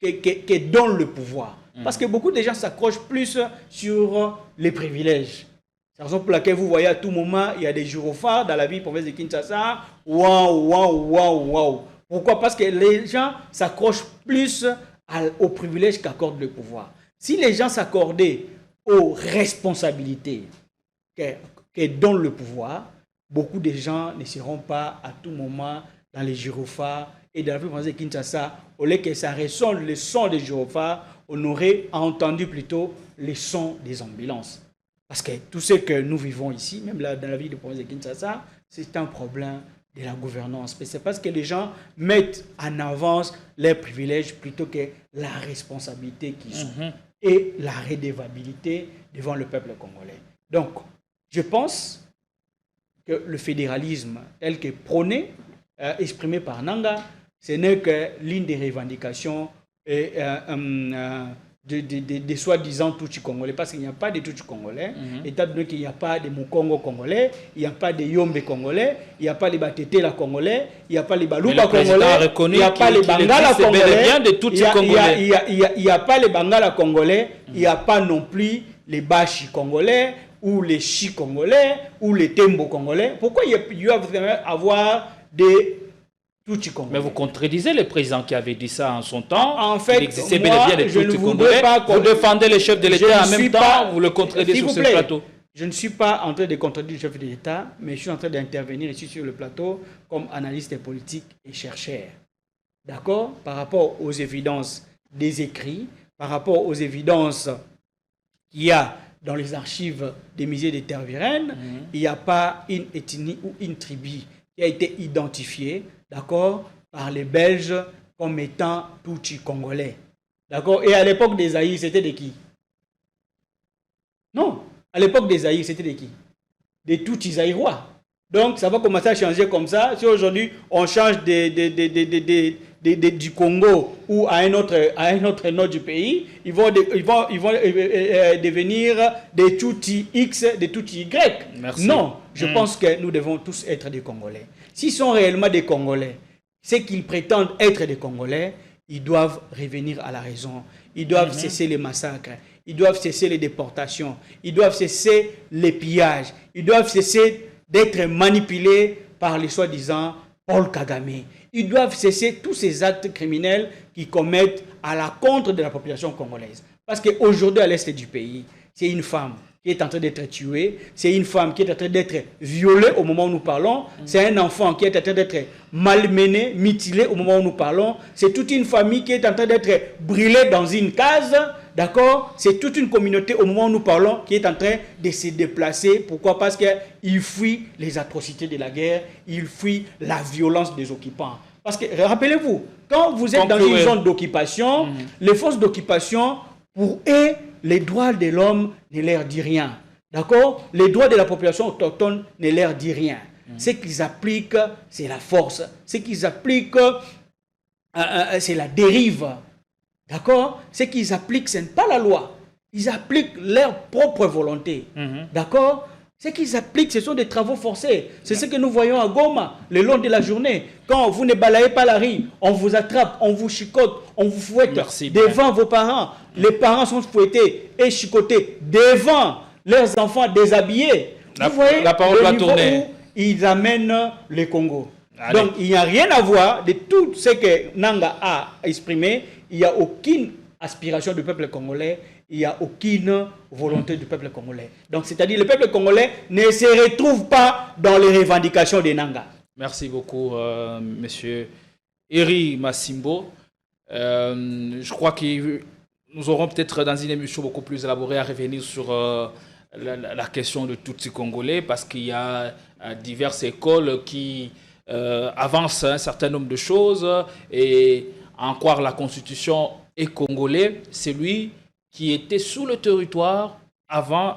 que donne le pouvoir. Parce que beaucoup de gens s'accrochent plus sur les privilèges. C'est la raison pour laquelle vous voyez à tout moment, il y a des gyrophares dans la ville province de Kinshasa. Waouh. Pourquoi? Parce que les gens s'accrochent plus aux privilèges qu'accorde le pouvoir. Si les gens s'accordaient aux responsabilités que donne le pouvoir, beaucoup de gens ne seront pas à tout moment dans les gyrophares. Et dans la ville province de Kinshasa, au lieu que ça ressonne le son des gyrophares, on aurait entendu plutôt les sons des ambulances. Parce que tout ce que nous vivons ici, même là, dans la ville de province de Kinshasa, c'est un problème de la gouvernance. Mais c'est parce que les gens mettent en avance leurs privilèges plutôt que la responsabilité qu'ils ont et la redevabilité devant le peuple congolais. Donc, je pense que le fédéralisme tel que prôné, exprimé par Nanga, ce n'est que l'une des revendications des soi-disant Tutsi congolais, parce qu'il n'y a pas de Tutsi congolais, étant donné qu'il n'y a pas de Mukongo congolais, il n'y a pas de Yombe congolais, il n'y a pas les Batetela congolais, il n'y a pas les Baluba congolais, il n'y a pas les Bangala congolais, il n'y a pas les Bangala congolais, il n'y a pas non plus les Bashi congolais, ou les Chi congolais, ou les Tembo congolais. Pourquoi il doit avoir des Tutsi congolais? Mais vous contredisez le président qui avait dit ça en son temps. En fait, il existait bel et bien des Tutsi congolais. Vous défendez le chef de l'État en même temps, vous le contredisez sur ce plateau. Je ne suis pas en train de contredire le chef de l'État, mais je suis en train d'intervenir ici sur le plateau comme analyste politique et chercheur. D'accord? Par rapport aux évidences des écrits, par rapport aux évidences qu'il y a dans les archives des musées des terres virènes, il n'y a pas une ethnie ou une tribu qui a été identifiée, d'accord, par les Belges comme étant Tutsi congolais. D'accord? Et à l'époque des Zaïre, c'était de qui? Non. À l'époque des Zaïre, c'était de qui? Des Tutsi zaïrois. Donc, ça va commencer à changer comme ça. Si aujourd'hui, on change du Congo ou à un autre nord du pays, ils vont devenir des Tutsi X, des Tutsi Y. Merci. Non, je pense que nous devons tous être des Congolais. S'ils sont réellement des Congolais, c'est qu'ils prétendent être des Congolais, ils doivent revenir à la raison. Ils doivent cesser les massacres. Ils doivent cesser les déportations. Ils doivent cesser les pillages. Ils doivent cesser d'être manipulés par les soi-disant Paul Kagame. Ils doivent cesser tous ces actes criminels qu'ils commettent à la contre de la population congolaise. Parce qu'aujourd'hui, à l'est du pays, c'est une femme qui est en train d'être tuée, c'est une femme qui est en train d'être violée au moment où nous parlons, c'est un enfant qui est en train d'être malmené, mutilé au moment où nous parlons, c'est toute une famille qui est en train d'être brûlée dans une case, d'accord? C'est toute une communauté au moment où nous parlons qui est en train de se déplacer. Pourquoi? Parce qu'ils fuient les atrocités de la guerre, ils fuient la violence des occupants. Parce que, rappelez-vous, quand vous êtes dans une zone d'occupation, les forces d'occupation, pour eux, les droits de l'homme ne leur disent rien. D'accord? Les droits de la population autochtone ne leur disent rien. Ce qu'ils appliquent, c'est la force. Ce qu'ils appliquent, c'est la dérive. D'accord? Ce qu'ils appliquent, ce n'est pas la loi. Ils appliquent leur propre volonté. D'accord? Ce qu'ils appliquent, ce sont des travaux forcés. C'est ce que nous voyons à Goma, le long de la journée. Quand vous ne balayez pas la rue, on vous attrape, on vous chicote, on vous fouette devant vos parents. Les parents sont fouettés et chicotés devant leurs enfants déshabillés. Vous voyez la parole va tourner. Où ils amènent le Congo. Allez. Donc, il n'y a rien à voir de tout ce que Nanga a exprimé. Il n'y a aucune aspiration du peuple congolais. Il n'y a aucune volonté du peuple congolais. Donc, c'est-à-dire le peuple congolais ne se retrouve pas dans les revendications de Nanga. Merci beaucoup, monsieur Eri Massimbo. Je crois que nous aurons peut-être dans une émission beaucoup plus élaborée à revenir sur la question de Tutsi congolais, parce qu'il y a diverses écoles qui avancent un certain nombre de choses, et à en croire la constitution est congolais, c'est lui qui était sous le territoire avant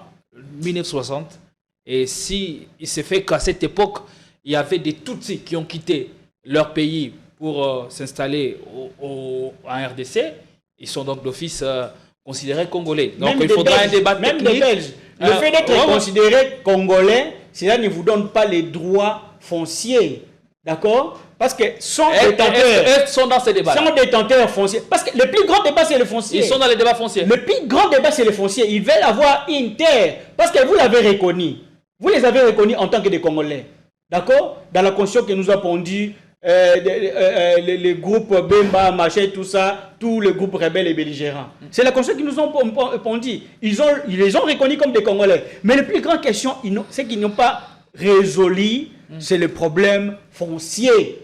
1960 Et si il s'est fait qu'à cette époque, il y avait des Tutsis qui ont quitté leur pays pour s'installer en RDC, ils sont donc d'office considérés congolais. Donc il faudra un débat technique. Même des Belges. Le fait d'être considéré congolais, cela ne vous donne pas les droits fonciers. D'accord? Parce que sont détenteurs. Sont dans ces débats. Sont détenteurs fonciers. Parce que le plus grand débat, c'est le foncier. Ils sont dans les débats fonciers. Le plus grand débat, c'est le foncier. Ils veulent avoir une terre. Parce que vous l'avez reconnu. Vous les avez reconnus en tant que des Congolais. D'accord? Dans la constitution que nous a pondu, les groupes Bemba, machin, tout ça, tous les groupes rebelles et belligérants. C'est la constitution qui nous ont pondu. Ils les ont reconnus comme des Congolais. Mais la plus grande question, c'est qu'ils n'ont pas résolu, c'est le problème foncier.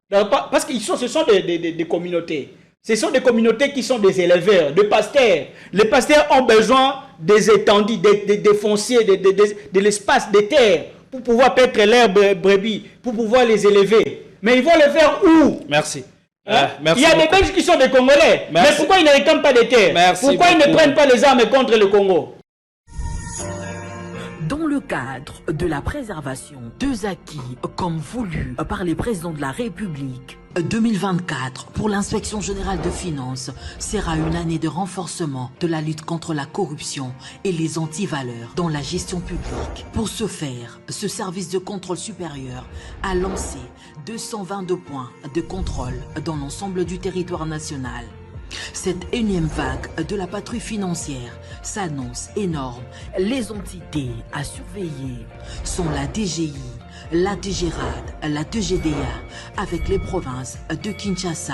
Parce que ce sont des communautés. Ce sont des communautés qui sont des éleveurs, des pasteurs. Les pasteurs ont besoin des étendues, des fonciers, de l'espace, des terres, pour pouvoir paître leurs brebis, pour pouvoir les élever. Mais ils vont le faire où? Merci. Merci. Il y a des Belges qui sont des Congolais. Merci. Mais pourquoi ils ne réclament pas des terres? Pourquoi ils ne prennent pas les armes contre le Congo? Dans le cadre de la préservation deux acquis comme voulu par les présidents de la République, 2024 pour l'inspection générale de finances sera une année de renforcement de la lutte contre la corruption et les antivaleurs dans la gestion publique. Pour ce faire, ce service de contrôle supérieur a lancé 222 points de contrôle dans l'ensemble du territoire national. Cette énième vague de la patrouille financière s'annonce énorme. Les entités à surveiller sont la DGI, la DGRAD, la DGDA, avec les provinces de Kinshasa,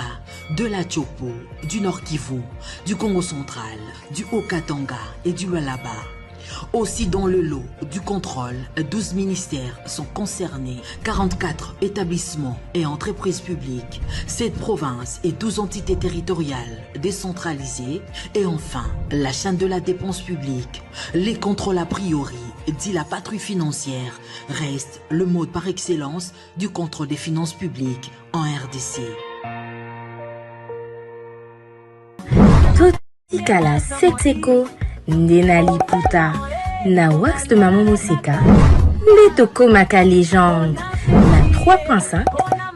de la Tchopo, du Nord Kivu, du Congo central, du Haut-Katanga et du Lualaba. Aussi dans le lot du contrôle, 12 ministères sont concernés, 44 établissements et entreprises publiques, 7 provinces et 12 entités territoriales décentralisées et enfin la chaîne de la dépense publique. Les contrôles a priori, dit la patrouille financière, restent le mode par excellence du contrôle des finances publiques en RDC. Totikala Setseko Ndenali Puta na wax de Maman Moseka Netoko Maka légende na 3.5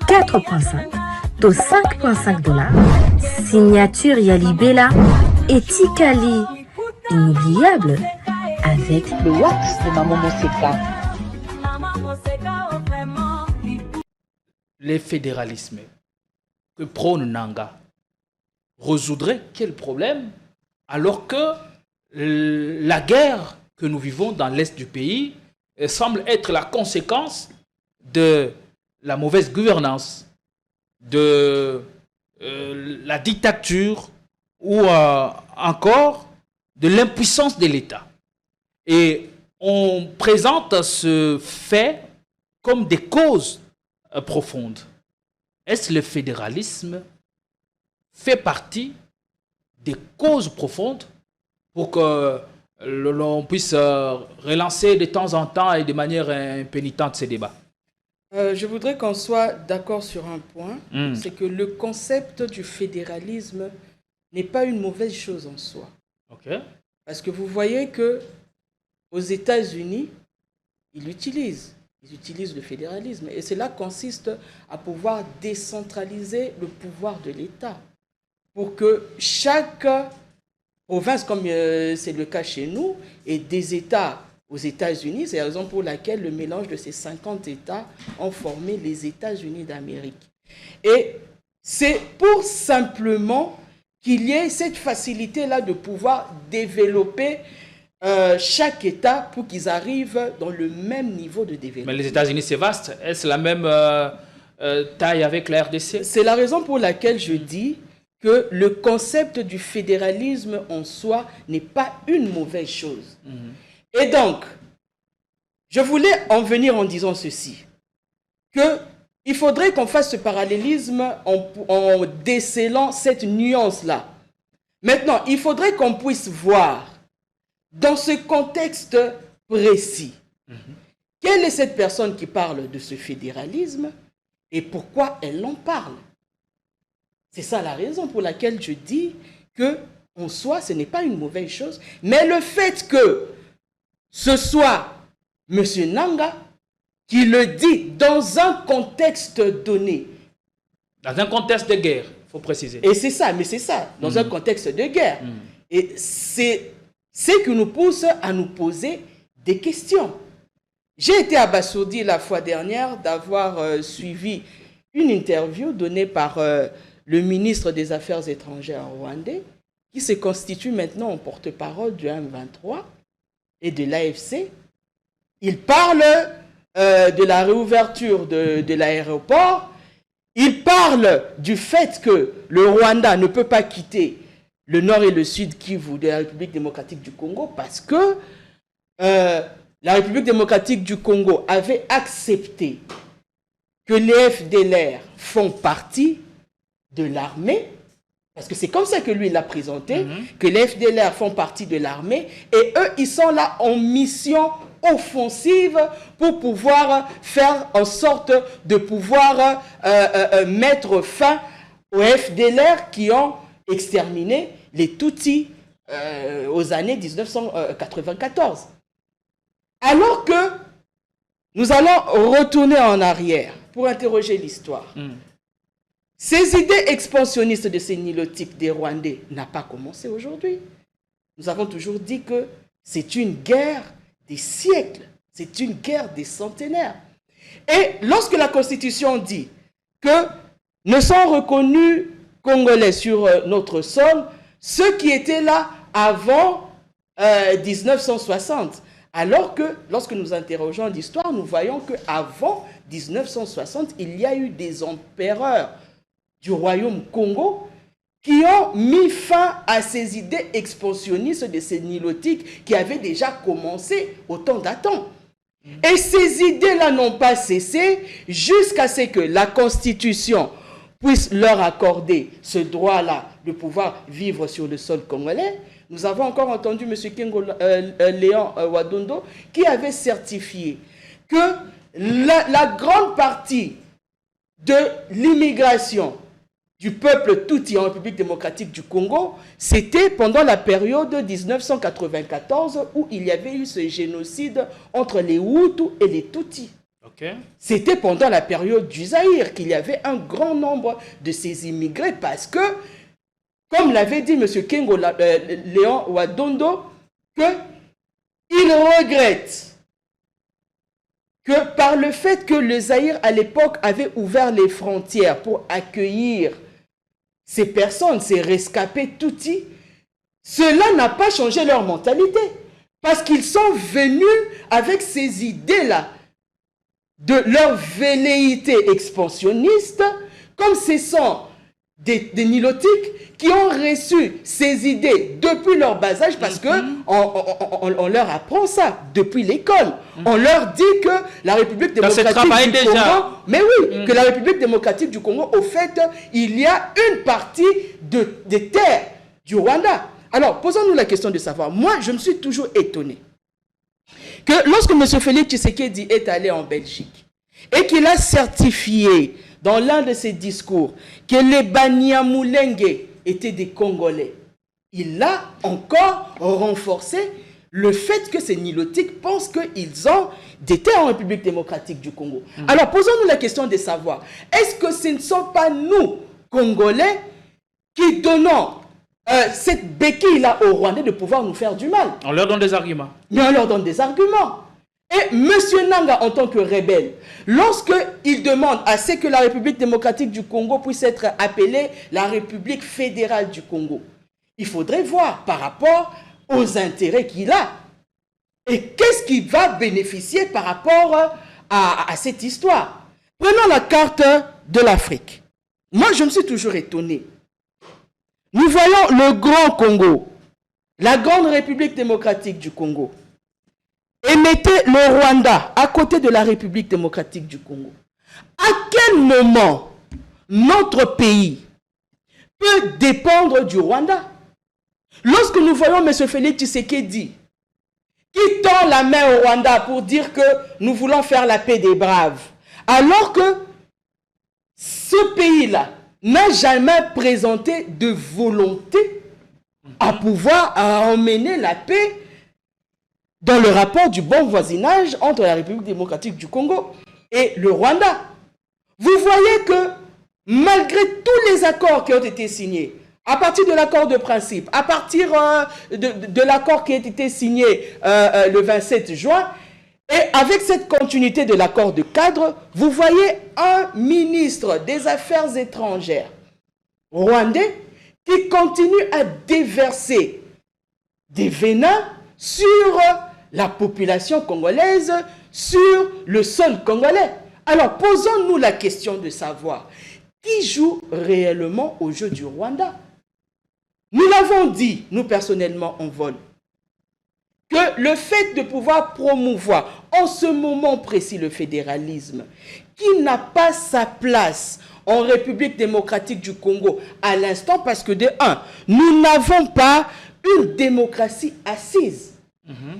4.5 to 5.5 dollars signature Yalibela et Tikali inoubliable avec le wax de Maman Moseka. Le fédéralisme que prône Nanga résoudrait quel problème alors que la guerre que nous vivons dans l'est du pays semble être la conséquence de la mauvaise gouvernance, de la dictature ou encore de l'impuissance de l'État. Et on présente ce fait comme des causes profondes. Est-ce le fédéralisme fait partie des causes profondes pour que l'on puisse relancer de temps en temps et de manière impénitente ces débats? Je voudrais qu'on soit d'accord sur un point, c'est que le concept du fédéralisme n'est pas une mauvaise chose en soi. Okay. Parce que vous voyez que aux États-Unis, ils utilisent le fédéralisme. Et cela consiste à pouvoir décentraliser le pouvoir de l'État pour que chaque province, comme c'est le cas chez nous, et des États aux États-Unis, c'est la raison pour laquelle le mélange de ces 50 États ont formé les États-Unis d'Amérique. Et c'est pour simplement qu'il y ait cette facilité-là de pouvoir développer chaque État pour qu'ils arrivent dans le même niveau de développement. Mais les États-Unis, c'est vaste. Est-ce la même taille avec la RDC? C'est la raison pour laquelle je dis que le concept du fédéralisme en soi n'est pas une mauvaise chose. Et donc, je voulais en venir en disant ceci, qu'il faudrait qu'on fasse ce parallélisme en décelant cette nuance-là. Maintenant, il faudrait qu'on puisse voir, dans ce contexte précis, quelle est cette personne qui parle de ce fédéralisme et pourquoi elle en parle. C'est ça la raison pour laquelle je dis que, en soi, ce n'est pas une mauvaise chose, mais le fait que ce soit M. Nanga, qui le dit dans un contexte donné. Dans un contexte de guerre, il faut préciser. Et c'est ça, mais c'est ça, dans un contexte de guerre. Et c'est ce qui nous pousse à nous poser des questions. J'ai été abasourdi la fois dernière d'avoir suivi une interview donnée par le ministre des Affaires étrangères rwandais, qui se constitue maintenant en porte-parole du M23 et de l'AFC. Il parle de la réouverture de l'aéroport. Il parle du fait que le Rwanda ne peut pas quitter le nord et le sud Kivu de la République démocratique du Congo parce que la République démocratique du Congo avait accepté que les FDLR font partie de l'armée, parce que c'est comme ça que lui l'a présenté, que les FDLR font partie de l'armée, et eux, ils sont là en mission offensive pour pouvoir faire en sorte de pouvoir mettre fin aux FDLR qui ont exterminé les Tutsis aux années 1994. Alors que nous allons retourner en arrière pour interroger l'histoire. Ces idées expansionnistes de ces nilotiques des Rwandais n'ont pas commencé aujourd'hui. Nous avons toujours dit que c'est une guerre des siècles, c'est une guerre des centenaires. Et lorsque la Constitution dit que ne sont reconnus Congolais sur notre sol ceux qui étaient là avant 1960, alors que lorsque nous interrogeons l'histoire, nous voyons qu'avant 1960, il y a eu des empereurs du royaume Congo qui ont mis fin à ces idées expansionnistes de ces nilotiques qui avaient déjà commencé autant d'attente. Et ces idées-là n'ont pas cessé jusqu'à ce que la Constitution puisse leur accorder ce droit-là de pouvoir vivre sur le sol congolais. Nous avons encore entendu M. Kengo Léon Wadondo qui avait certifié que la grande partie de l'immigration du peuple Tutsi en République démocratique du Congo, c'était pendant la période 1994 où il y avait eu ce génocide entre les Hutus et les Tutsis. Okay. C'était pendant la période du Zaïre qu'il y avait un grand nombre de ces immigrés parce que, comme l'avait dit M. Kengo Léon Wadondo, qu'il regrette que par le fait que le Zaïre à l'époque avait ouvert les frontières pour accueillir ces personnes, ces rescapés Tutsis, cela n'a pas changé leur mentalité. Parce qu'ils sont venus avec ces idées-là de leur velléité expansionniste, comme ce sont des nilotiques qui ont reçu ces idées depuis leur bas âge, parce qu'on leur apprend ça depuis l'école. On leur dit que la République démocratique du Congo, mais oui, que la République démocratique du Congo, au fait, il y a une partie des terres du Rwanda. Alors, posons-nous la question de savoir. Moi, je me suis toujours étonné que lorsque M. Félix Tshisekedi est allé en Belgique et qu'il a certifié dans l'un de ses discours que les Banyamulenge étaient des Congolais, il a encore renforcé le fait que ces nilotiques pensent qu'ils ont des terres en République démocratique du Congo. Alors, posons-nous la question de savoir, est-ce que ce ne sont pas nous, Congolais, qui donnons cette béquille-là aux Rwandais de pouvoir nous faire du mal? On leur donne des arguments. Mais on leur donne des arguments. Et M. Nanga, en tant que rebelle, lorsqu'il demande à ce que la République démocratique du Congo puisse être appelée la République fédérale du Congo, il faudrait voir par rapport aux intérêts qu'il a. Et qu'est-ce qui va bénéficier par rapport à cette histoire? Prenons la carte de l'Afrique. Moi, je me suis toujours étonné. Nous voyons le Grand Congo, la Grande République démocratique du Congo, et mettez le Rwanda à côté de la République démocratique du Congo. À quel moment notre pays peut dépendre du Rwanda? Lorsque nous voyons M. Félix Tshisekedi qui tend la main au Rwanda pour dire que nous voulons faire la paix des braves, alors que ce pays-là n'a jamais présenté de volonté à pouvoir emmener la paix dans le rapport du bon voisinage entre la République démocratique du Congo et le Rwanda. Vous voyez que malgré tous les accords qui ont été signés, à partir de l'accord de principe, à partir de l'accord qui a été signé le 27 juin, et avec cette continuité de l'accord de cadre, vous voyez un ministre des Affaires étrangères rwandais qui continue à déverser des venins sur la population congolaise, sur le sol congolais. Alors, posons-nous la question de savoir qui joue réellement au jeu du Rwanda. Nous l'avons dit, nous personnellement, en vol, que le fait de pouvoir promouvoir en ce moment précis le fédéralisme, qui n'a pas sa place en République démocratique du Congo à l'instant, parce que de un, nous n'avons pas une démocratie assise.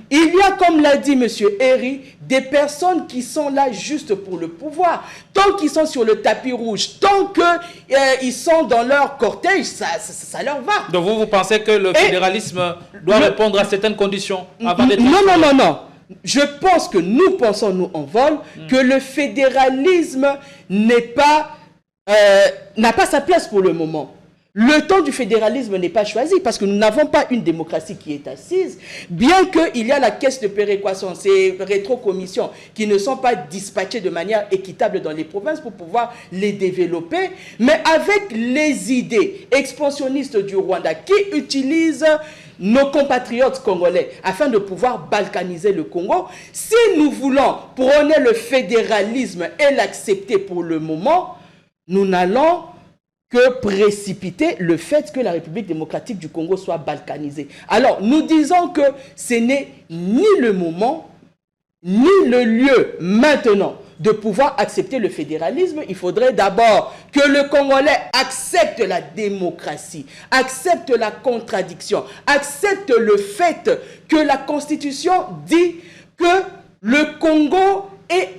Il y a, comme l'a dit M. Herry, des personnes qui sont là juste pour le pouvoir. Tant qu'ils sont sur le tapis rouge, tant qu'ils sont dans leur cortège, ça leur va. Donc vous pensez que le fédéralisme doit répondre à certaines conditions avant d'être... Non. Je pense que nous pensons, nous en vol, que le fédéralisme n'a pas sa place pour le moment. Le temps du fédéralisme n'est pas choisi parce que nous n'avons pas une démocratie qui est assise, bien qu'il y a la caisse de péréquation, ces rétrocommissions qui ne sont pas dispatchées de manière équitable dans les provinces pour pouvoir les développer, mais avec les idées expansionnistes du Rwanda qui utilisent nos compatriotes congolais afin de pouvoir balkaniser le Congo, si nous voulons prôner le fédéralisme et l'accepter pour le moment, nous n'allons que précipiter le fait que la République démocratique du Congo soit balkanisée. Alors, nous disons que ce n'est ni le moment, ni le lieu maintenant de pouvoir accepter le fédéralisme. Il faudrait d'abord que le Congolais accepte la démocratie, accepte la contradiction, accepte le fait que la Constitution dit que le Congo est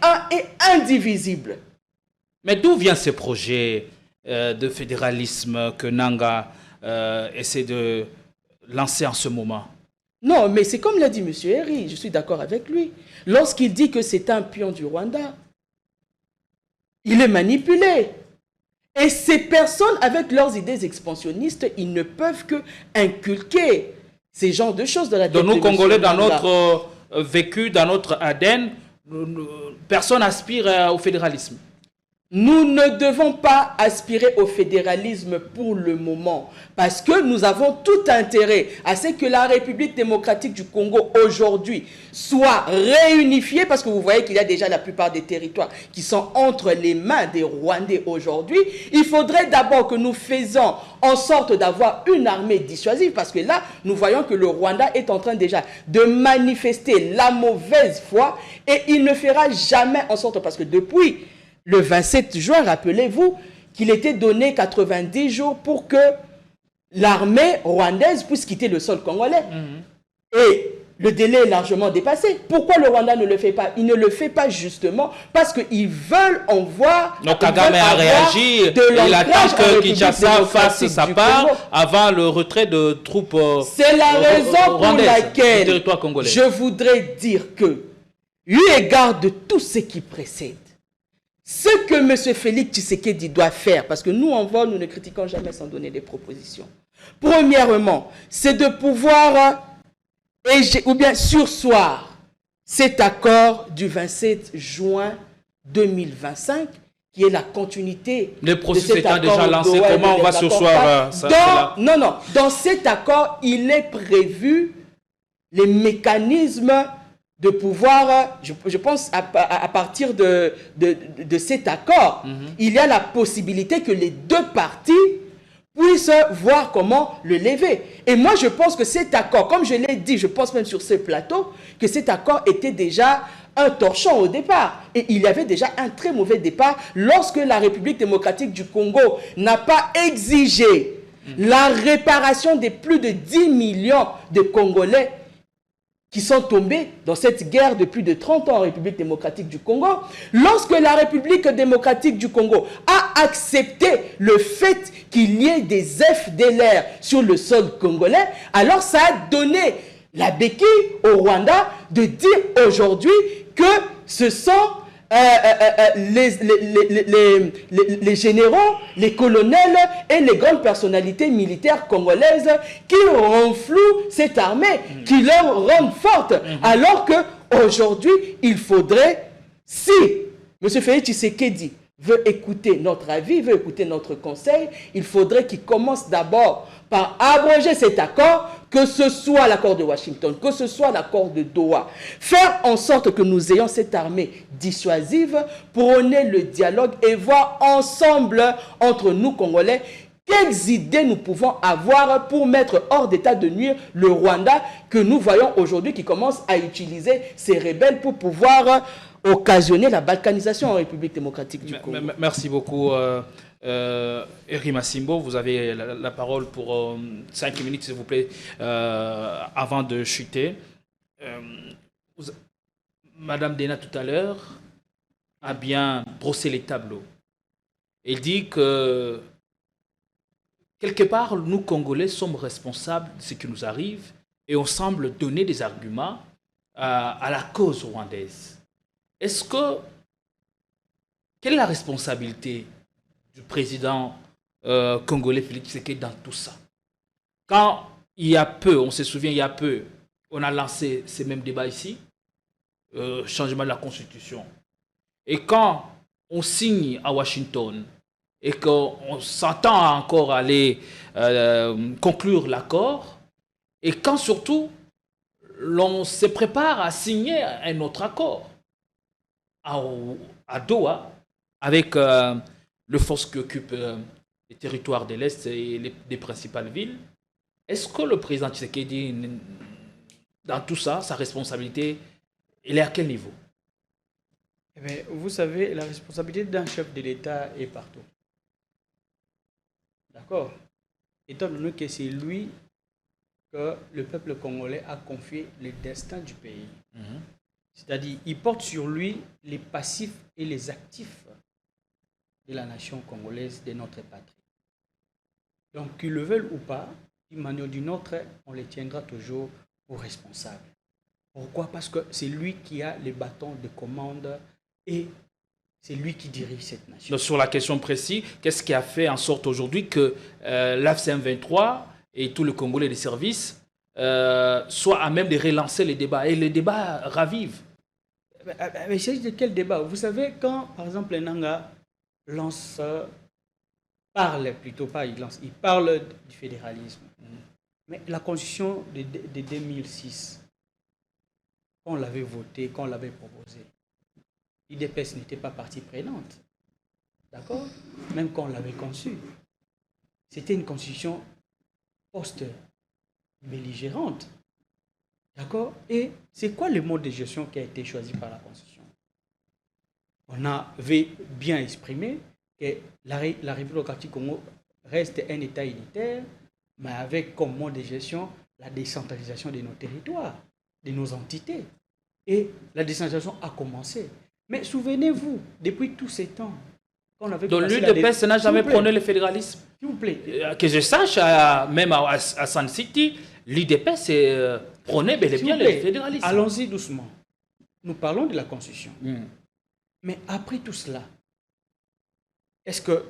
indivisible. Mais d'où vient ce projet de fédéralisme que Nanga essaie de lancer en ce moment? Non, mais c'est comme l'a dit M. Herry, je suis d'accord avec lui. Lorsqu'il dit que c'est un pion du Rwanda, il est manipulé. Et ces personnes, avec leurs idées expansionnistes, ils ne peuvent que inculquer ces genres de choses dans la tête de nous, Congolais, dans notre vécu, dans notre ADN, personne n'aspire au fédéralisme. Nous ne devons pas aspirer au fédéralisme pour le moment, parce que nous avons tout intérêt à ce que la République démocratique du Congo aujourd'hui soit réunifiée, parce que vous voyez qu'il y a déjà la plupart des territoires qui sont entre les mains des Rwandais aujourd'hui. Il faudrait d'abord que nous faisions en sorte d'avoir une armée dissuasive, parce que là, nous voyons que le Rwanda est en train déjà de manifester la mauvaise foi, et il ne fera jamais en sorte, parce que depuis le 27 juin, rappelez-vous qu'il était donné 90 jours pour que l'armée rwandaise puisse quitter le sol congolais. Et le délai est largement dépassé. Pourquoi le Rwanda ne le fait pas? Il ne le fait pas justement parce qu'ils veulent en voir... Donc Kagame a réagi, il attend que Kinshasa fasse sa part avant le retrait de troupes C'est la raison pour laquelle congolais. Je voudrais dire que, eu égard de tout ce qui précède, ce que M. Félix Tshisekedi doit faire, parce que nous, en vol, nous ne critiquons jamais sans donner des propositions. Premièrement, c'est de pouvoir, ou bien surseoir cet accord du 27 juin 2025, qui est la continuité. Le processus étant déjà lancé, comment on va surseoir ça? Non. Dans cet accord, il est prévu les mécanismes de pouvoir, je pense, à partir de cet accord, il y a la possibilité que les deux parties puissent voir comment le lever. Et moi, je pense que cet accord, comme je l'ai dit, je pense même sur ce plateau, que cet accord était déjà un torchon au départ. Et il y avait déjà un très mauvais départ lorsque la République démocratique du Congo n'a pas exigé la réparation des plus de 10 millions de Congolais qui sont tombés dans cette guerre de plus de 30 ans en République démocratique du Congo. Lorsque la République démocratique du Congo a accepté le fait qu'il y ait des FDLR sur le sol congolais, alors ça a donné la béquille au Rwanda de dire aujourd'hui que ce sont les généraux, les colonels et les grandes personnalités militaires congolaises qui renflouent cette armée, qui leur rendent forte. Alors qu'aujourd'hui, il faudrait, si M. Félix Tshisekedi veut écouter notre avis, veut écouter notre conseil, il faudrait qu'il commence d'abord par abroger cet accord, que ce soit l'accord de Washington, que ce soit l'accord de Doha. Faire en sorte que nous ayons cette armée dissuasive, prôner le dialogue et voir ensemble, entre nous Congolais, quelles idées nous pouvons avoir pour mettre hors d'état de nuire le Rwanda que nous voyons aujourd'hui qui commence à utiliser ces rebelles pour pouvoir occasionner la balkanisation en République démocratique du Congo. Merci beaucoup, Eri Massimbo. Vous avez la parole pour 5 minutes, s'il vous plaît, avant de chuter. Madame Dena, tout à l'heure, a bien brossé les tableaux. Elle dit que, quelque part, nous, Congolais, sommes responsables de ce qui nous arrive et on semble donner des arguments à la cause rwandaise. Est-ce que, quelle est la responsabilité du président congolais Félix Tshisekedi dans tout ça? Quand il y a peu, on se souvient, il y a peu, on a lancé ces mêmes débats ici, changement de la Constitution. Et quand on signe à Washington et qu'on s'entend encore aller conclure l'accord, et quand surtout l'on se prépare à signer un autre accord à Doha, avec le force qui occupe les territoires de l'Est et les principales villes, est-ce que le président Tshisekedi, dans tout ça, sa responsabilité, elle est à quel niveau? Eh bien, vous savez, la responsabilité d'un chef de l'État est partout. D'accord? Étant donné que c'est lui que le peuple congolais a confié le destin du pays. C'est-à-dire, il porte sur lui les passifs et les actifs de la nation congolaise, de notre patrie. Donc, qu'ils le veulent ou pas, d'une manière ou d'une autre, on les tiendra toujours aux responsables. Pourquoi? Parce que c'est lui qui a les bâtons de commande et c'est lui qui dirige cette nation. Donc, sur la question précise, qu'est-ce qui a fait en sorte aujourd'hui que l'AFC-M23 et tout le Congolais des services soit à même de relancer les débats? Et les débats ravivent. Mais il s'agit de quel débat? Vous savez, quand, par exemple, Nanga parle du fédéralisme. Mais la constitution de 2006, quand on l'avait votée, quand on l'avait proposée, l'IDPS n'était pas partie prenante. D'accord? Même quand on l'avait conçue. C'était une constitution post-belligérante. D'accord? Et c'est quoi le mode de gestion qui a été choisi par la Constitution? On avait bien exprimé que la République démocratique du Congo reste un État unitaire, mais avec comme mode de gestion la décentralisation de nos territoires, de nos entités. Et la décentralisation a commencé. Mais souvenez-vous, depuis tous ces temps, quand on avait donc l'UDPS n'a jamais prôné le fédéralisme? S'il vous plaît. Que je sache, même à Sun City, l'UDPS prônait bel et bien le fédéralisme. Allons-y doucement. Nous parlons de la Constitution. Mais après tout cela, est-ce que...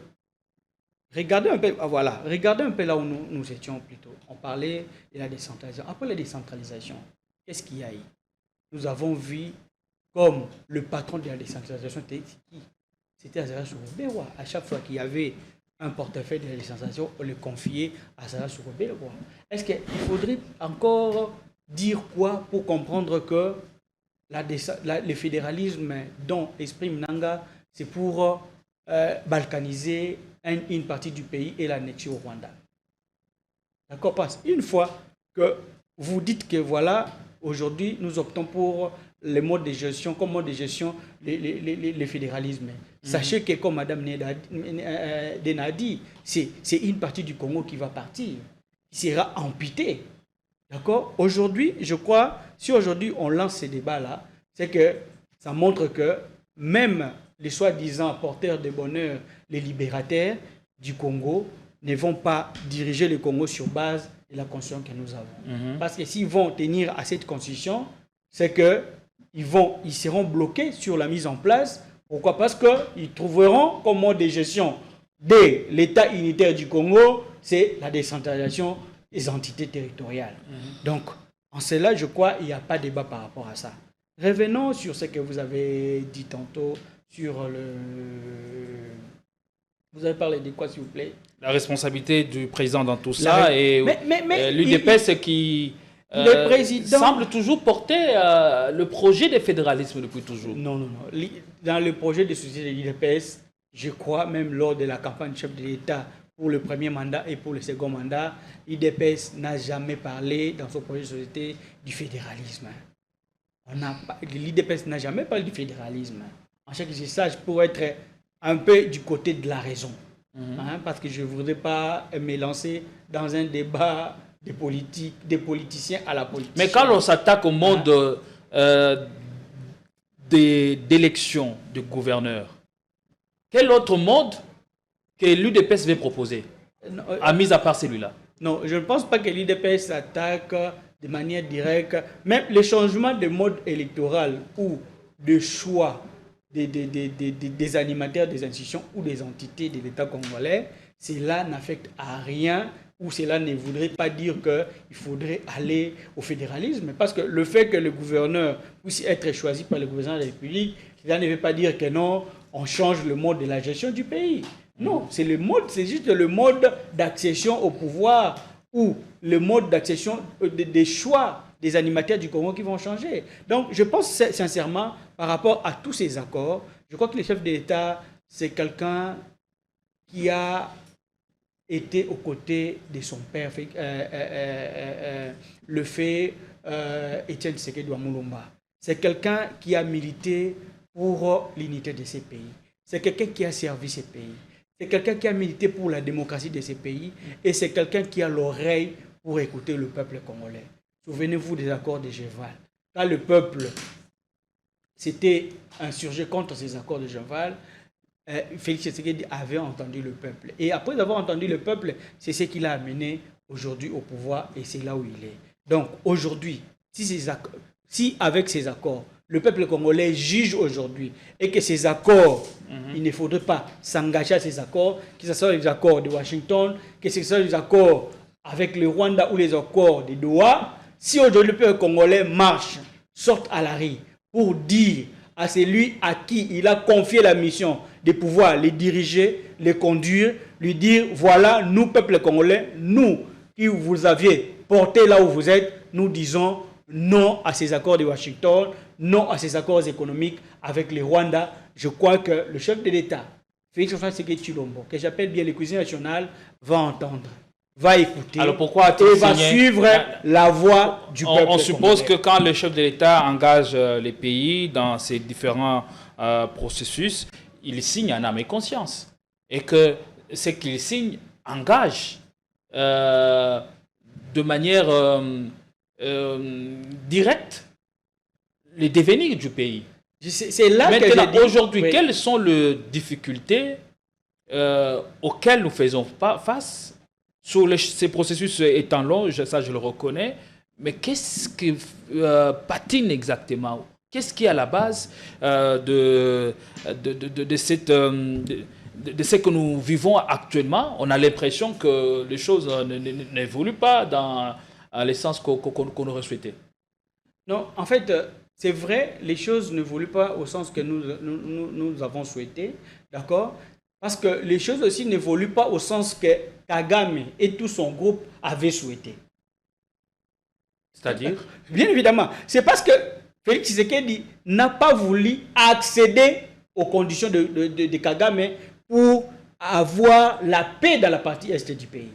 Regardez un peu là où nous étions plutôt. On parlait de la décentralisation. Après la décentralisation, qu'est-ce qu'il y a eu? Nous avons vu comme le patron de la décentralisation était qui? C'était Azara Souroubewa. À chaque fois qu'il y avait un portefeuille de la décentralisation, on le confiait à Azara Souroubewa. Est-ce qu'il faudrait encore dire quoi pour comprendre que le fédéralisme dont exprime Nanga, c'est pour balkaniser une partie du pays et l'annexer au Rwanda? D'accord? Parce une fois que vous dites que voilà, aujourd'hui, nous optons pour les modes de gestion, comme mode de gestion, le fédéralisme. Sachez que, comme Mme Dena dit, c'est une partie du Congo qui va partir, qui sera amputée. D'accord? Aujourd'hui, je crois, si aujourd'hui on lance ces débats-là, c'est que ça montre que même les soi-disant porteurs de bonheur, les libérateurs du Congo, ne vont pas diriger le Congo sur base de la constitution que nous avons. Parce que s'ils vont tenir à cette constitution, c'est qu'ils seront bloqués sur la mise en place. Pourquoi? Parce qu'ils trouveront comme mode de gestion de l'État unitaire du Congo, c'est la décentralisation des entités territoriales. Donc, en cela, je crois qu'il n'y a pas de débat par rapport à ça. Revenons sur ce que vous avez dit tantôt, sur le... Vous avez parlé de quoi, s'il vous plaît? La responsabilité du président dans tout ça et l'UDPS qui le président semble toujours porter le projet de fédéralisme depuis toujours. Non. Dans le projet de société de l'UDPS, je crois, même lors de la campagne chef de l'État pour le premier mandat et pour le second mandat, l'UDPS n'a jamais parlé dans son projet de société du fédéralisme. L'UDPS n'a jamais parlé du fédéralisme. En chaque je sache, pour être un peu du côté de la raison. Parce que je ne voudrais pas me lancer dans un débat des politiciens à la politique. Mais quand on s'attaque au mode d'élection de gouverneur, quel autre mode que l'UDPS veut proposer, mis à part celui-là? Non, je ne pense pas que l'UDPS s'attaque de manière directe. Même les changements de mode électoral ou de choix des animateurs des institutions ou des entités de l'État congolais, cela n'affecte à rien ou cela ne voudrait pas dire qu'il faudrait aller au fédéralisme. Parce que le fait que le gouverneur puisse être choisi par le gouverneur de la République, cela ne veut pas dire que non, on change le mode de la gestion du pays. Non, c'est juste le mode d'accession au pouvoir ou le mode d'accession des choix des animateurs du Congo qui vont changer. Donc, je pense sincèrement, par rapport à tous ces accords, je crois que le chef de l'État, c'est quelqu'un qui a été aux côtés de son père, le fait Étienne Tshisekedi Mulumba. C'est quelqu'un qui a milité pour l'unité de ces pays. C'est quelqu'un qui a servi ces pays. C'est quelqu'un qui a milité pour la démocratie de ces pays. Et c'est quelqu'un qui a l'oreille pour écouter le peuple congolais. Souvenez-vous des accords de Genval. Quand le peuple s'était insurgé contre ces accords de Genval, Félix Tshisekedi avait entendu le peuple. Et après avoir entendu le peuple, c'est ce qui l'a amené aujourd'hui au pouvoir et c'est là où il est. Donc aujourd'hui, si avec ces accords, le peuple congolais juge aujourd'hui et que ces accords, il ne faudrait pas s'engager à ces accords, que ce soit les accords de Washington, que ce soit les accords avec le Rwanda ou les accords de Doha, si aujourd'hui le peuple congolais marche, sorte à la rue pour dire à celui à qui il a confié la mission de pouvoir les diriger, les conduire, lui dire, voilà, nous, peuple congolais, nous qui vous aviez porté là où vous êtes, nous disons non à ces accords de Washington, non à ces accords économiques avec le Rwanda. Je crois que le chef de l'État, Félix Tshisekedi Tshilombo, que j'appelle bien le cuisinier national, va entendre, va écouter. Alors pourquoi et va suivre la voie du peuple. On suppose que quand le chef de l'État engage les pays dans ces différents processus, il signe en âme et conscience. Et que ce qu'il signe engage de manière directe les devenir du pays. C'est là maintenant, que aujourd'hui, quelles sont les difficultés auxquelles nous faisons face sur ces processus étant longs, ça je le reconnais, mais qu'est-ce qui patine exactement? Qu'est-ce qui est à la base de ce que nous vivons actuellement? On a l'impression que les choses n'évoluent pas dans l'essence qu'on aurait souhaité. Non, en fait, c'est vrai, les choses n'évoluent pas au sens que nous avons souhaité, d'accord? Parce que les choses aussi n'évoluent pas au sens que Kagame et tout son groupe avaient souhaité. C'est-à-dire? Bien évidemment. C'est parce que Félix Tshisekedi n'a pas voulu accéder aux conditions de Kagame pour avoir la paix dans la partie est du pays.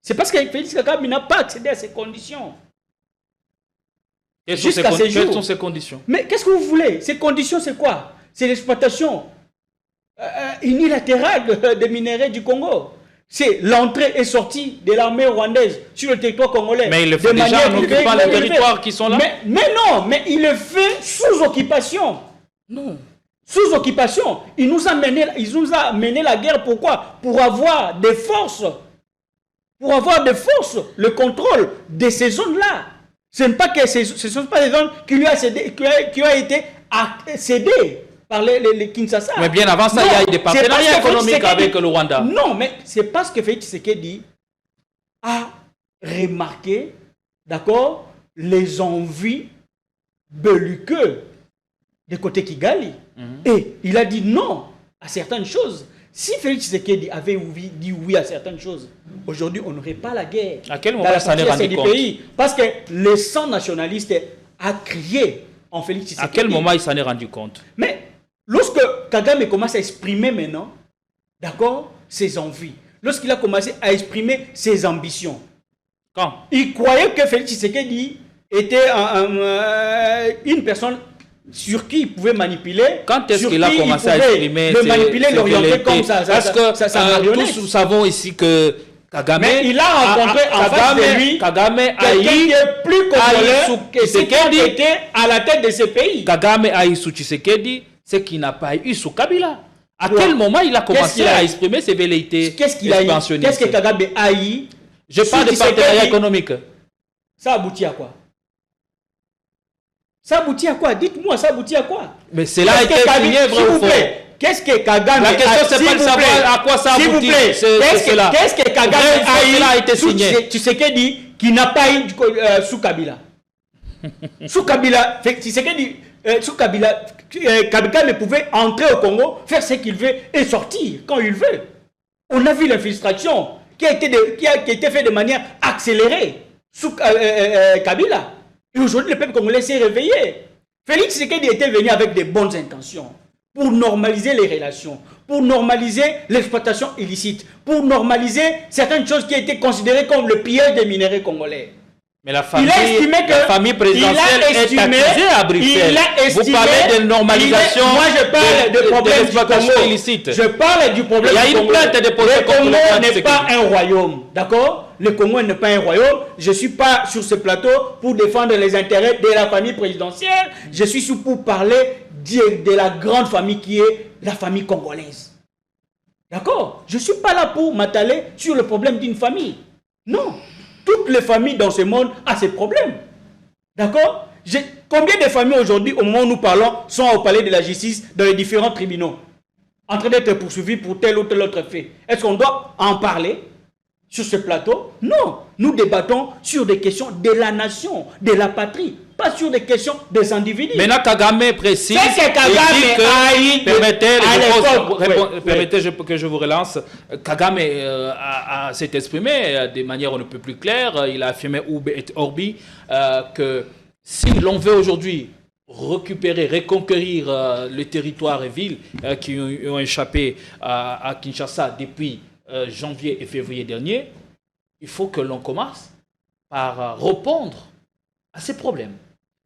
C'est parce que Félix Kagame n'a pas accédé à ces conditions. Quelles sont ces conditions? Mais qu'est-ce que vous voulez? Ces conditions, c'est quoi? C'est l'exploitation unilatérale des minéraux du Congo. C'est l'entrée et sortie de l'armée rwandaise sur le territoire congolais. Mais il le fait déjà en occupant les territoires qui sont là. Mais non, mais il le fait sous occupation. Non. sous occupation. Il nous a mené la guerre. Pourquoi? Pour avoir des forces. Pour avoir des forces, le contrôle de ces zones-là. Ce ne sont pas des zones qui lui a cédé, qui a été cédées par les Kinshasa. Mais bien avant ça, il y a eu des partenariats économiques avec le Rwanda. Non, mais c'est parce que Félix Tshisekedi a remarqué, d'accord, les envies belliqueuses de côté Kigali. Et il a dit non à certaines choses. Si Félix Tshisekedi avait dit oui à certaines choses, aujourd'hui, on n'aurait pas la guerre. À quel moment ça s'en est rendu compte? Parce que le sang nationaliste a crié en Félix Tshisekedi. À quel moment il s'en est rendu compte? Mais lorsque Kagame commence à exprimer maintenant, d'accord, ses envies, lorsqu'il a commencé à exprimer ses ambitions, quand il croyait que Félix Tshisekedi était une personne sur qui il pouvait manipuler. Quand est-ce qu'il a commencé à exprimer manipuler, l'orienter comme ça? Parce que tous nous savons ici que Kagame, mais il a rencontré en face de lui quelqu'un qui est plus congolais que ce qui était à la tête de ce pays. Kagame a eu sous Tshisekedi ce qu'il n'a pas eu sous Kabila. À quel moment il a commencé à exprimer ses velléités expansionnistes? Qu'est-ce que Kagame a eu? Je parle de partenariat économique. Ça aboutit à quoi? Ça aboutit à quoi? Dites-moi, ça aboutit à quoi? Mais cela a été signé, vrai ou faux? Qu'est-ce que Kagame a... La question, c'est pas de savoir à quoi ça aboutit. Qu'est-ce que Kagame a été signé? Tu sais qu'il dit qu'il n'a pas eu sous Kabila. Sous Kabila, sous Kabila, Kabila pouvait entrer au Congo, faire ce qu'il veut et sortir quand il veut. On a vu l'infiltration qui a été faite de manière accélérée sous Kabila. Et aujourd'hui, le peuple congolais s'est réveillé. Félix Tshisekedi était venu avec de bonnes intentions pour normaliser les relations, pour normaliser l'exploitation illicite, pour normaliser certaines choses qui étaient considérées comme le pillage des minéraux congolais. Mais la famille présidentielle est accusée à Bruxelles. Vous parlez de normalisation de l'exploitation illicite. Je parle du problème du Congo. Il y a une plainte déposée contre le Congo n'est pas un royaume, d'accord? Le Congo n'est pas un royaume. Je ne suis pas sur ce plateau pour défendre les intérêts de la famille présidentielle. Je suis sur pour parler de la grande famille qui est la famille congolaise. D'accord? Je ne suis pas là pour m'atteler sur le problème d'une famille. Non. Toutes les familles dans ce monde ont ces problèmes. D'accord? Combien de familles aujourd'hui, au moment où nous parlons, sont au palais de la justice, dans les différents tribunaux, en train d'être poursuivis pour tel ou tel autre fait? Est-ce qu'on doit en parler sur ce plateau? Non. Nous débattons sur des questions de la nation, de la patrie, pas sur des questions des individus. Maintenant, Kagame précise, permettez que je vous relance. Kagame s'est exprimé de manière on ne peut plus claire. Il a affirmé Oube et Orbi que si l'on veut aujourd'hui récupérer, reconquérir les territoires et villes qui ont échappé à Kinshasa depuis janvier et février dernier, il faut que l'on commence par répondre à ces problèmes.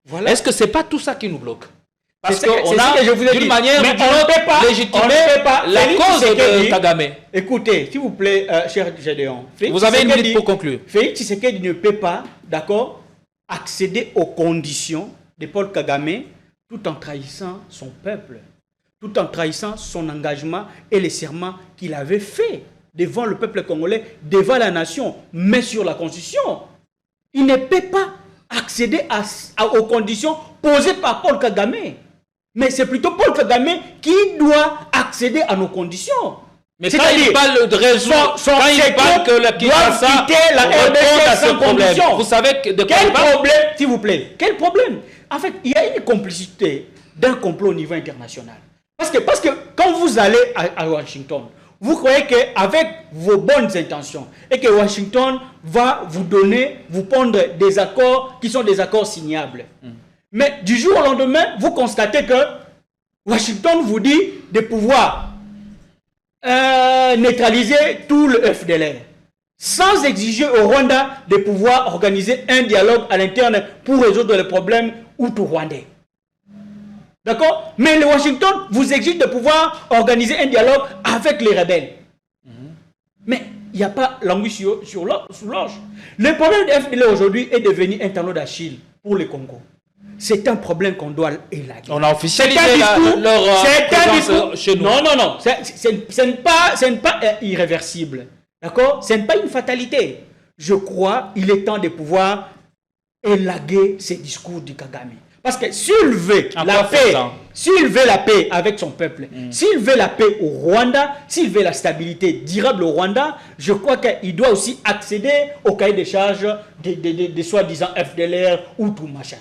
Voilà. Est-ce que ce n'est pas tout ça qui nous bloque? Parce qu'on a, d'une manière ou d'une autre, légitimé la cause de Kagame. Écoutez, s'il vous plaît, cher Gédéon. Vous avez une minute pour conclure. Félix Tshisekedi ne peut pas, d'accord, accéder aux conditions de Paul Kagame tout en trahissant son peuple, tout en trahissant son engagement et les serments qu'il avait fait devant le peuple congolais, devant la nation, mais sur la constitution. Il ne peut pas accéder aux conditions posées par Paul Kagame. Mais c'est plutôt Paul Kagame qui doit accéder à nos conditions. Mais quand il parle de raison, quand il parle que le Kinshasa répond à ce problème, vous savez de quoi quel problème, s'il vous plaît? Quel problème? En fait, il y a une complicité d'un complot au niveau international. Parce que quand vous allez à Washington, vous croyez qu'avec vos bonnes intentions et que Washington va vous donner, vous pondre des accords qui sont des accords signables. Mais du jour au lendemain, vous constatez que Washington vous dit de pouvoir neutraliser tout le FDLR sans exiger au Rwanda de pouvoir organiser un dialogue à l'interne pour résoudre les problèmes hutu-rwandais. D'accord? Mais le Washington vous exige de pouvoir organiser un dialogue avec les rebelles. Mais il n'y a pas l'anguille sous l'orge. Le problème de FDL aujourd'hui est devenu un talon d'Achille pour le Congo. c'est un problème qu'on doit élaguer. On a officialisé leur présence chez nous. Non, ce n'est pas irréversible. D'accord? Ce n'est pas une fatalité. Je crois qu'il est temps de pouvoir élaguer ces discours du Kagame. Parce que s'il veut la paix avec son peuple, s'il veut la paix au Rwanda, s'il veut la stabilité durable au Rwanda, je crois qu'il doit aussi accéder au cahier des charges des soi-disant FDLR ou tout machin.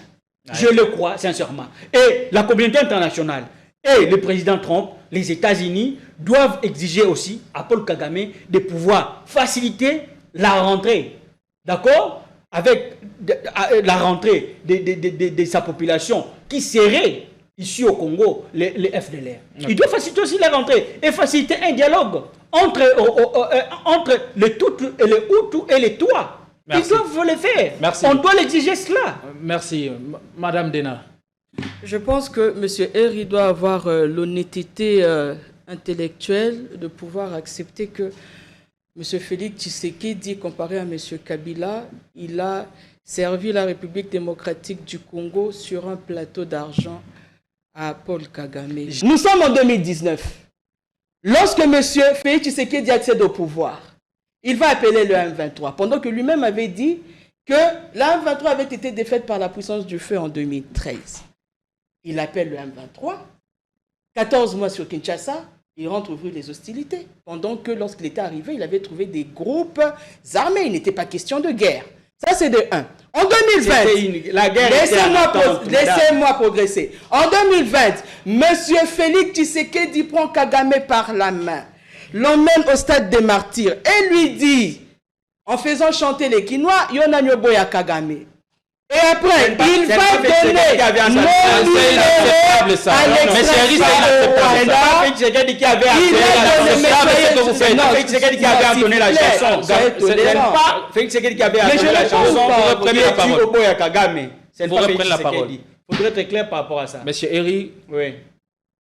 Ouais. Je le crois sincèrement. Et la communauté internationale et le président Trump, les États-Unis, doivent exiger aussi à Paul Kagame de pouvoir faciliter la rentrée. D'accord? Avec la rentrée de sa population qui serait ici au Congo, les FDLR. Il doit faciliter aussi la rentrée et faciliter un dialogue entre les Tutsis et les Hutus et les Tois. Ils doivent le faire. Merci. On doit l'exiger cela. Merci. Madame Dena. Je pense que M. Eri doit avoir l'honnêteté intellectuelle de pouvoir accepter que M. Félix Tshisekedi, comparé à M. Kabila, il a servi la République démocratique du Congo sur un plateau d'argent à Paul Kagame. Nous sommes en 2019. Lorsque M. Félix Tshisekedi accède au pouvoir, il va appeler le M23, pendant que lui-même avait dit que la M23 avait été défaite par la puissance du feu en 2013. Il appelle le M23, 14 mois sur Kinshasa, il rentre ouvrir les hostilités. Pendant que lorsqu'il était arrivé, il avait trouvé des groupes armés. Il n'était pas question de guerre. Ça, c'est de 1. En 2020, laissez-moi progresser. En 2020, M. Félix Tshisekedi prend Kagame par la main, l'emmène au stade des martyrs et lui dit, en faisant chanter les Kinois, Yona Nyoboya Kagame. Et après, il va donner Il faudrait être clair par rapport à ça. Monsieur Eri, oui.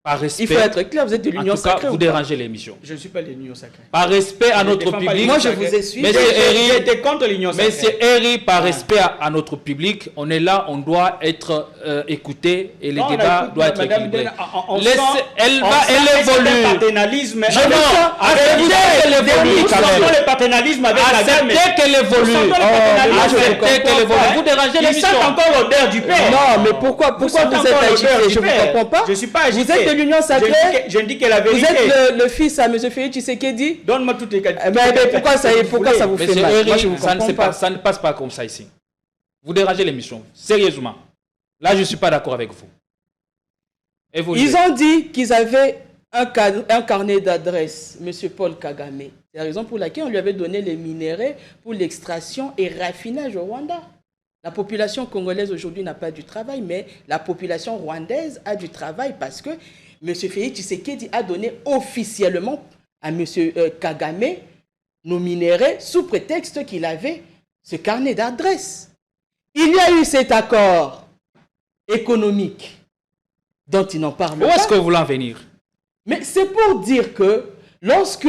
Par respect, il faut être clair, vous êtes de l'Union sacrée. En tout cas, vous dérangez l'émission. Je ne suis pas de l'Union sacrée. Par respect à notre public. Moi, je vous ai suivi. J'étais contre l'Union sacrée. Monsieur Eri, par respect à notre public, on est là, on doit être écouté et les débats doivent être équilibrés. Elle évolue. Paternalisme. Le paternalisme avec la gamme. Acceptez qu'elle évolue. Acceptez qu'elle évolue. Vous dérangez l'émission. Il sent encore l'odeur du père. Non, mais pourquoi vous êtes agité? Je ne vous comprends pas. Je ne suis pas agité. Vous êtes de l'Union sacrée. Je ne dis que la vérité. Vous êtes le fils à M. Félix Tshisekedi. Donne-moi toutes les qualités. Pourquoi ça vous fait mal? Ça ne passe pas comme ça ici. Vous dérangez l'émission. Sérieusement. Là, je ne suis pas d'accord avec vous. Évoluez. Ils ont dit qu'ils avaient un carnet d'adresses, M. Paul Kagame. C'est la raison pour laquelle on lui avait donné les minéraux pour l'extraction et raffinage au Rwanda. La population congolaise aujourd'hui n'a pas du travail, mais la population rwandaise a du travail parce que M. Félix Tshisekedi a donné officiellement à M. Kagame nos minéraux sous prétexte qu'il avait ce carnet d'adresses. Il y a eu cet accord économique dont il n'en parle pas. Où est-ce que vous voulez en venir? Mais c'est pour dire que lorsque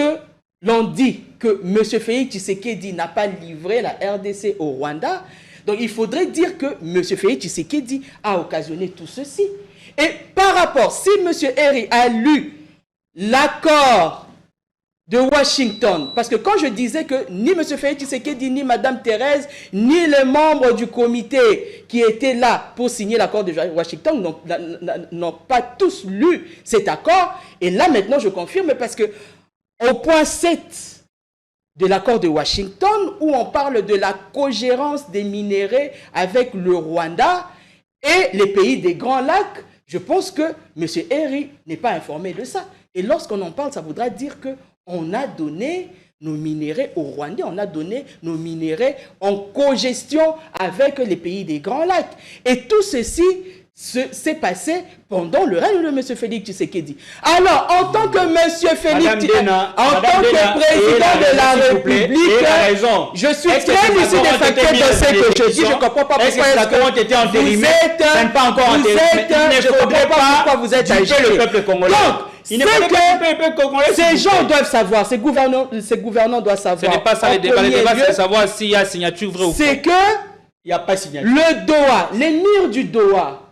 l'on dit que M. Félix Tshisekedi n'a pas livré la RDC au Rwanda, donc il faudrait dire que M. Félix Tshisekedi a occasionné tout ceci. Et par rapport, si M. Eri a lu l'accord de Washington, parce que quand je disais que ni M. Félix Tshisekedi, ni Mme Thérèse, ni les membres du comité qui étaient là pour signer l'accord de Washington n'ont pas tous lu cet accord, et là maintenant je confirme parce que au point 7 de l'accord de Washington, où on parle de la cogérance des minéraux avec le Rwanda et les pays des Grands Lacs, je pense que M. Eri n'est pas informé de ça. Et lorsqu'on en parle, ça voudra dire qu'on a donné nos minéraux au Rwanda, on a donné nos minéraux en cogestion avec les pays des Grands Lacs. Et tout ceci s'est passé pendant le règne de M. Félix Tshisekedi. Alors, en tant que M. Félix, en tant que président de la République, je suis très lucide et factuel dans ce que je dis. Je ne comprends pas pourquoi je ne comprends pas pourquoi vous êtes agité. Le peuple congolais. Donc, ces gens doivent savoir, ces gouvernants doivent savoir. Ce n'est pas ça les débats. Les débats, c'est de savoir s'il y a signature vraie ou fausse. C'est que il n'y a pas signature. Le Doha, l'émir du Doha,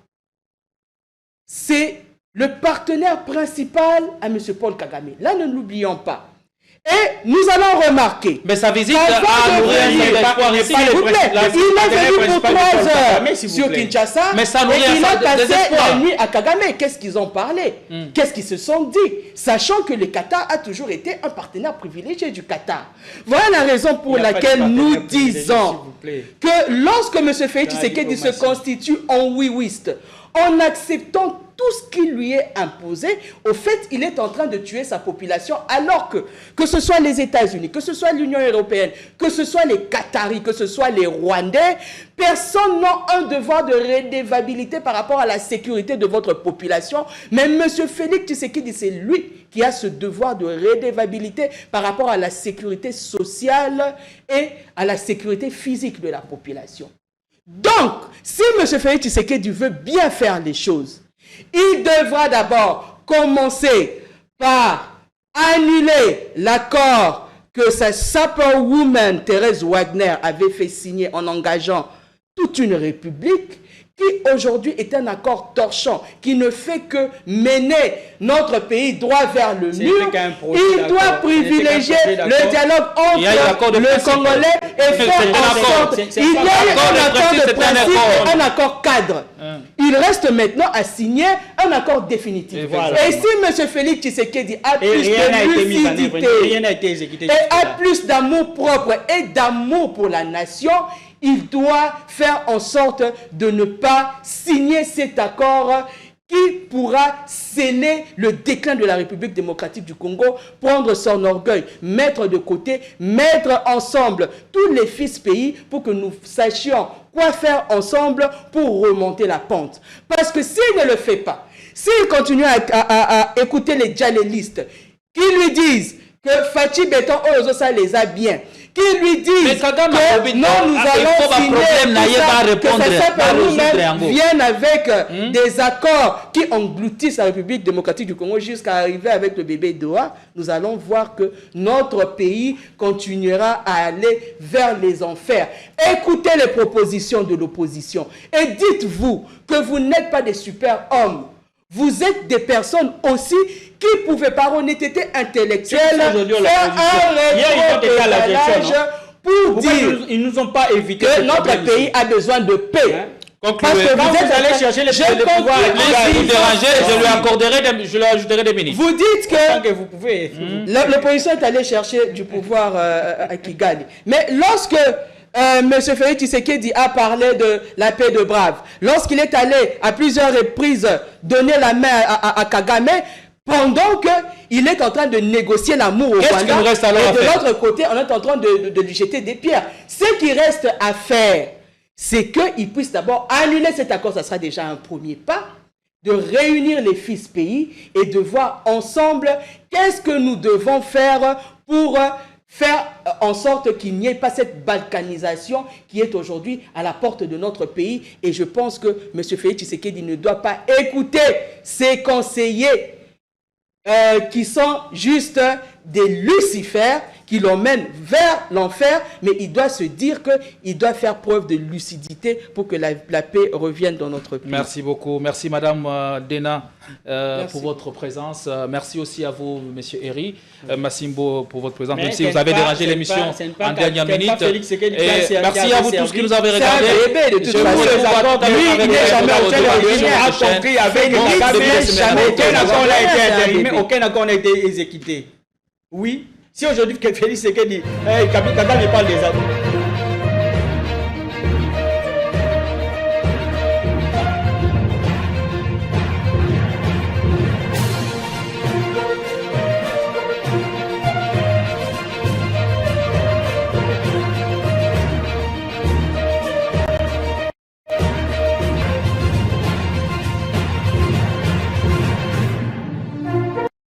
c'est le partenaire principal à M. Paul Kagame. Là, ne l'oublions pas. Et nous allons remarquer. Mais sa visite a nourri un espoir ici. S'il vous plaît, il est venu pour 3 heures sur Kinshasa mais ça et il a passé la nuit à Kagame. Qu'est-ce qu'ils ont parlé? Qu'est-ce qu'ils se sont dit? Sachant que le Qatar a toujours été un partenaire privilégié du Qatar. Voilà la raison pour laquelle nous disons que lorsque M. Félix Tshisekedi se constitue en oui-wist, en acceptant tout ce qui lui est imposé, au fait, il est en train de tuer sa population, alors que ce soit les États-Unis, que ce soit l'Union européenne, que ce soit les Qataris, que ce soit les Rwandais, personne n'a un devoir de redevabilité par rapport à la sécurité de votre population. Mais M. Félix Tshisekedi, c'est lui qui a ce devoir de redevabilité par rapport à la sécurité sociale et à la sécurité physique de la population. Donc, si M. Félix Tshisekedi veut bien faire les choses, il devra d'abord commencer par annuler l'accord que sa superwoman Thérèse Wagner avait fait signer en engageant toute une république, qui aujourd'hui est un accord torchant, qui ne fait que mener notre pays droit vers le mur. Il doit privilégier le dialogue entre le Congolais et faire en sorte qu'il y ait un accord de principe et un accord cadre. Il reste maintenant à signer un accord définitif. Et si M. Félix Tshisekedi a plus de lucidité et a plus d'amour propre et d'amour pour la nation, il doit faire en sorte de ne pas signer cet accord qui pourra sceller le déclin de la République démocratique du Congo, prendre son orgueil, mettre de côté, mettre ensemble tous les fils pays pour que nous sachions quoi faire ensemble pour remonter la pente. Parce que s'il ne le fait pas, s'il continue à écouter les djihadistes qui lui disent que Fachi Béton, ça les a bien, qui lui disent que non, nous allons signer que ça viennent avec des accords qui engloutissent la République démocratique du Congo jusqu'à arriver avec le bébé Doha, nous allons voir que notre pays continuera à aller vers les enfers. Écoutez les propositions de l'opposition et dites-vous que vous n'êtes pas des super-hommes. Vous êtes des personnes aussi qui pouvaient par honnêteté intellectuelle faire un rétropédalage pour dire ils nous ont pas évité que notre pays a besoin de paix. Parce que quand vous allez chercher le pouvoir, vous dérangez, je lui ajouterai des minutes. Vous dites que vous pouvez. L'opposition est allée chercher du pouvoir à Kigali. Mais lorsque M. Félix Tshisekedi a parlé de la paix de Brave, lorsqu'il est allé à plusieurs reprises donner la main à Kagame, pendant qu'il est en train de négocier l'amour au Rwanda, et de l'autre côté, on est en train de lui jeter des pierres. Ce qui reste à faire, c'est qu'il puisse d'abord annuler cet accord, ça sera déjà un premier pas, de réunir les fils pays et de voir ensemble qu'est-ce que nous devons faire pour faire en sorte qu'il n'y ait pas cette balkanisation qui est aujourd'hui à la porte de notre pays. Et je pense que M. Félix Tshisekedi ne doit pas écouter ses conseillers qui sont juste des lucifères qui l'emmènent vers l'enfer, mais il doit se dire qu'il doit faire preuve de lucidité pour que la paix revienne dans notre pays. Merci beaucoup. Merci Madame Dena pour votre présence. Merci aussi à vous, Monsieur Eri, Massimbo, pour votre présence, même si vous avez dérangé l'émission en dernière minute. Merci à vous tous qui nous avez regardé. Aucun accord n'a été exécuté. Oui. Si aujourd'hui Félix Tshisekedi, Kabila parle des autres.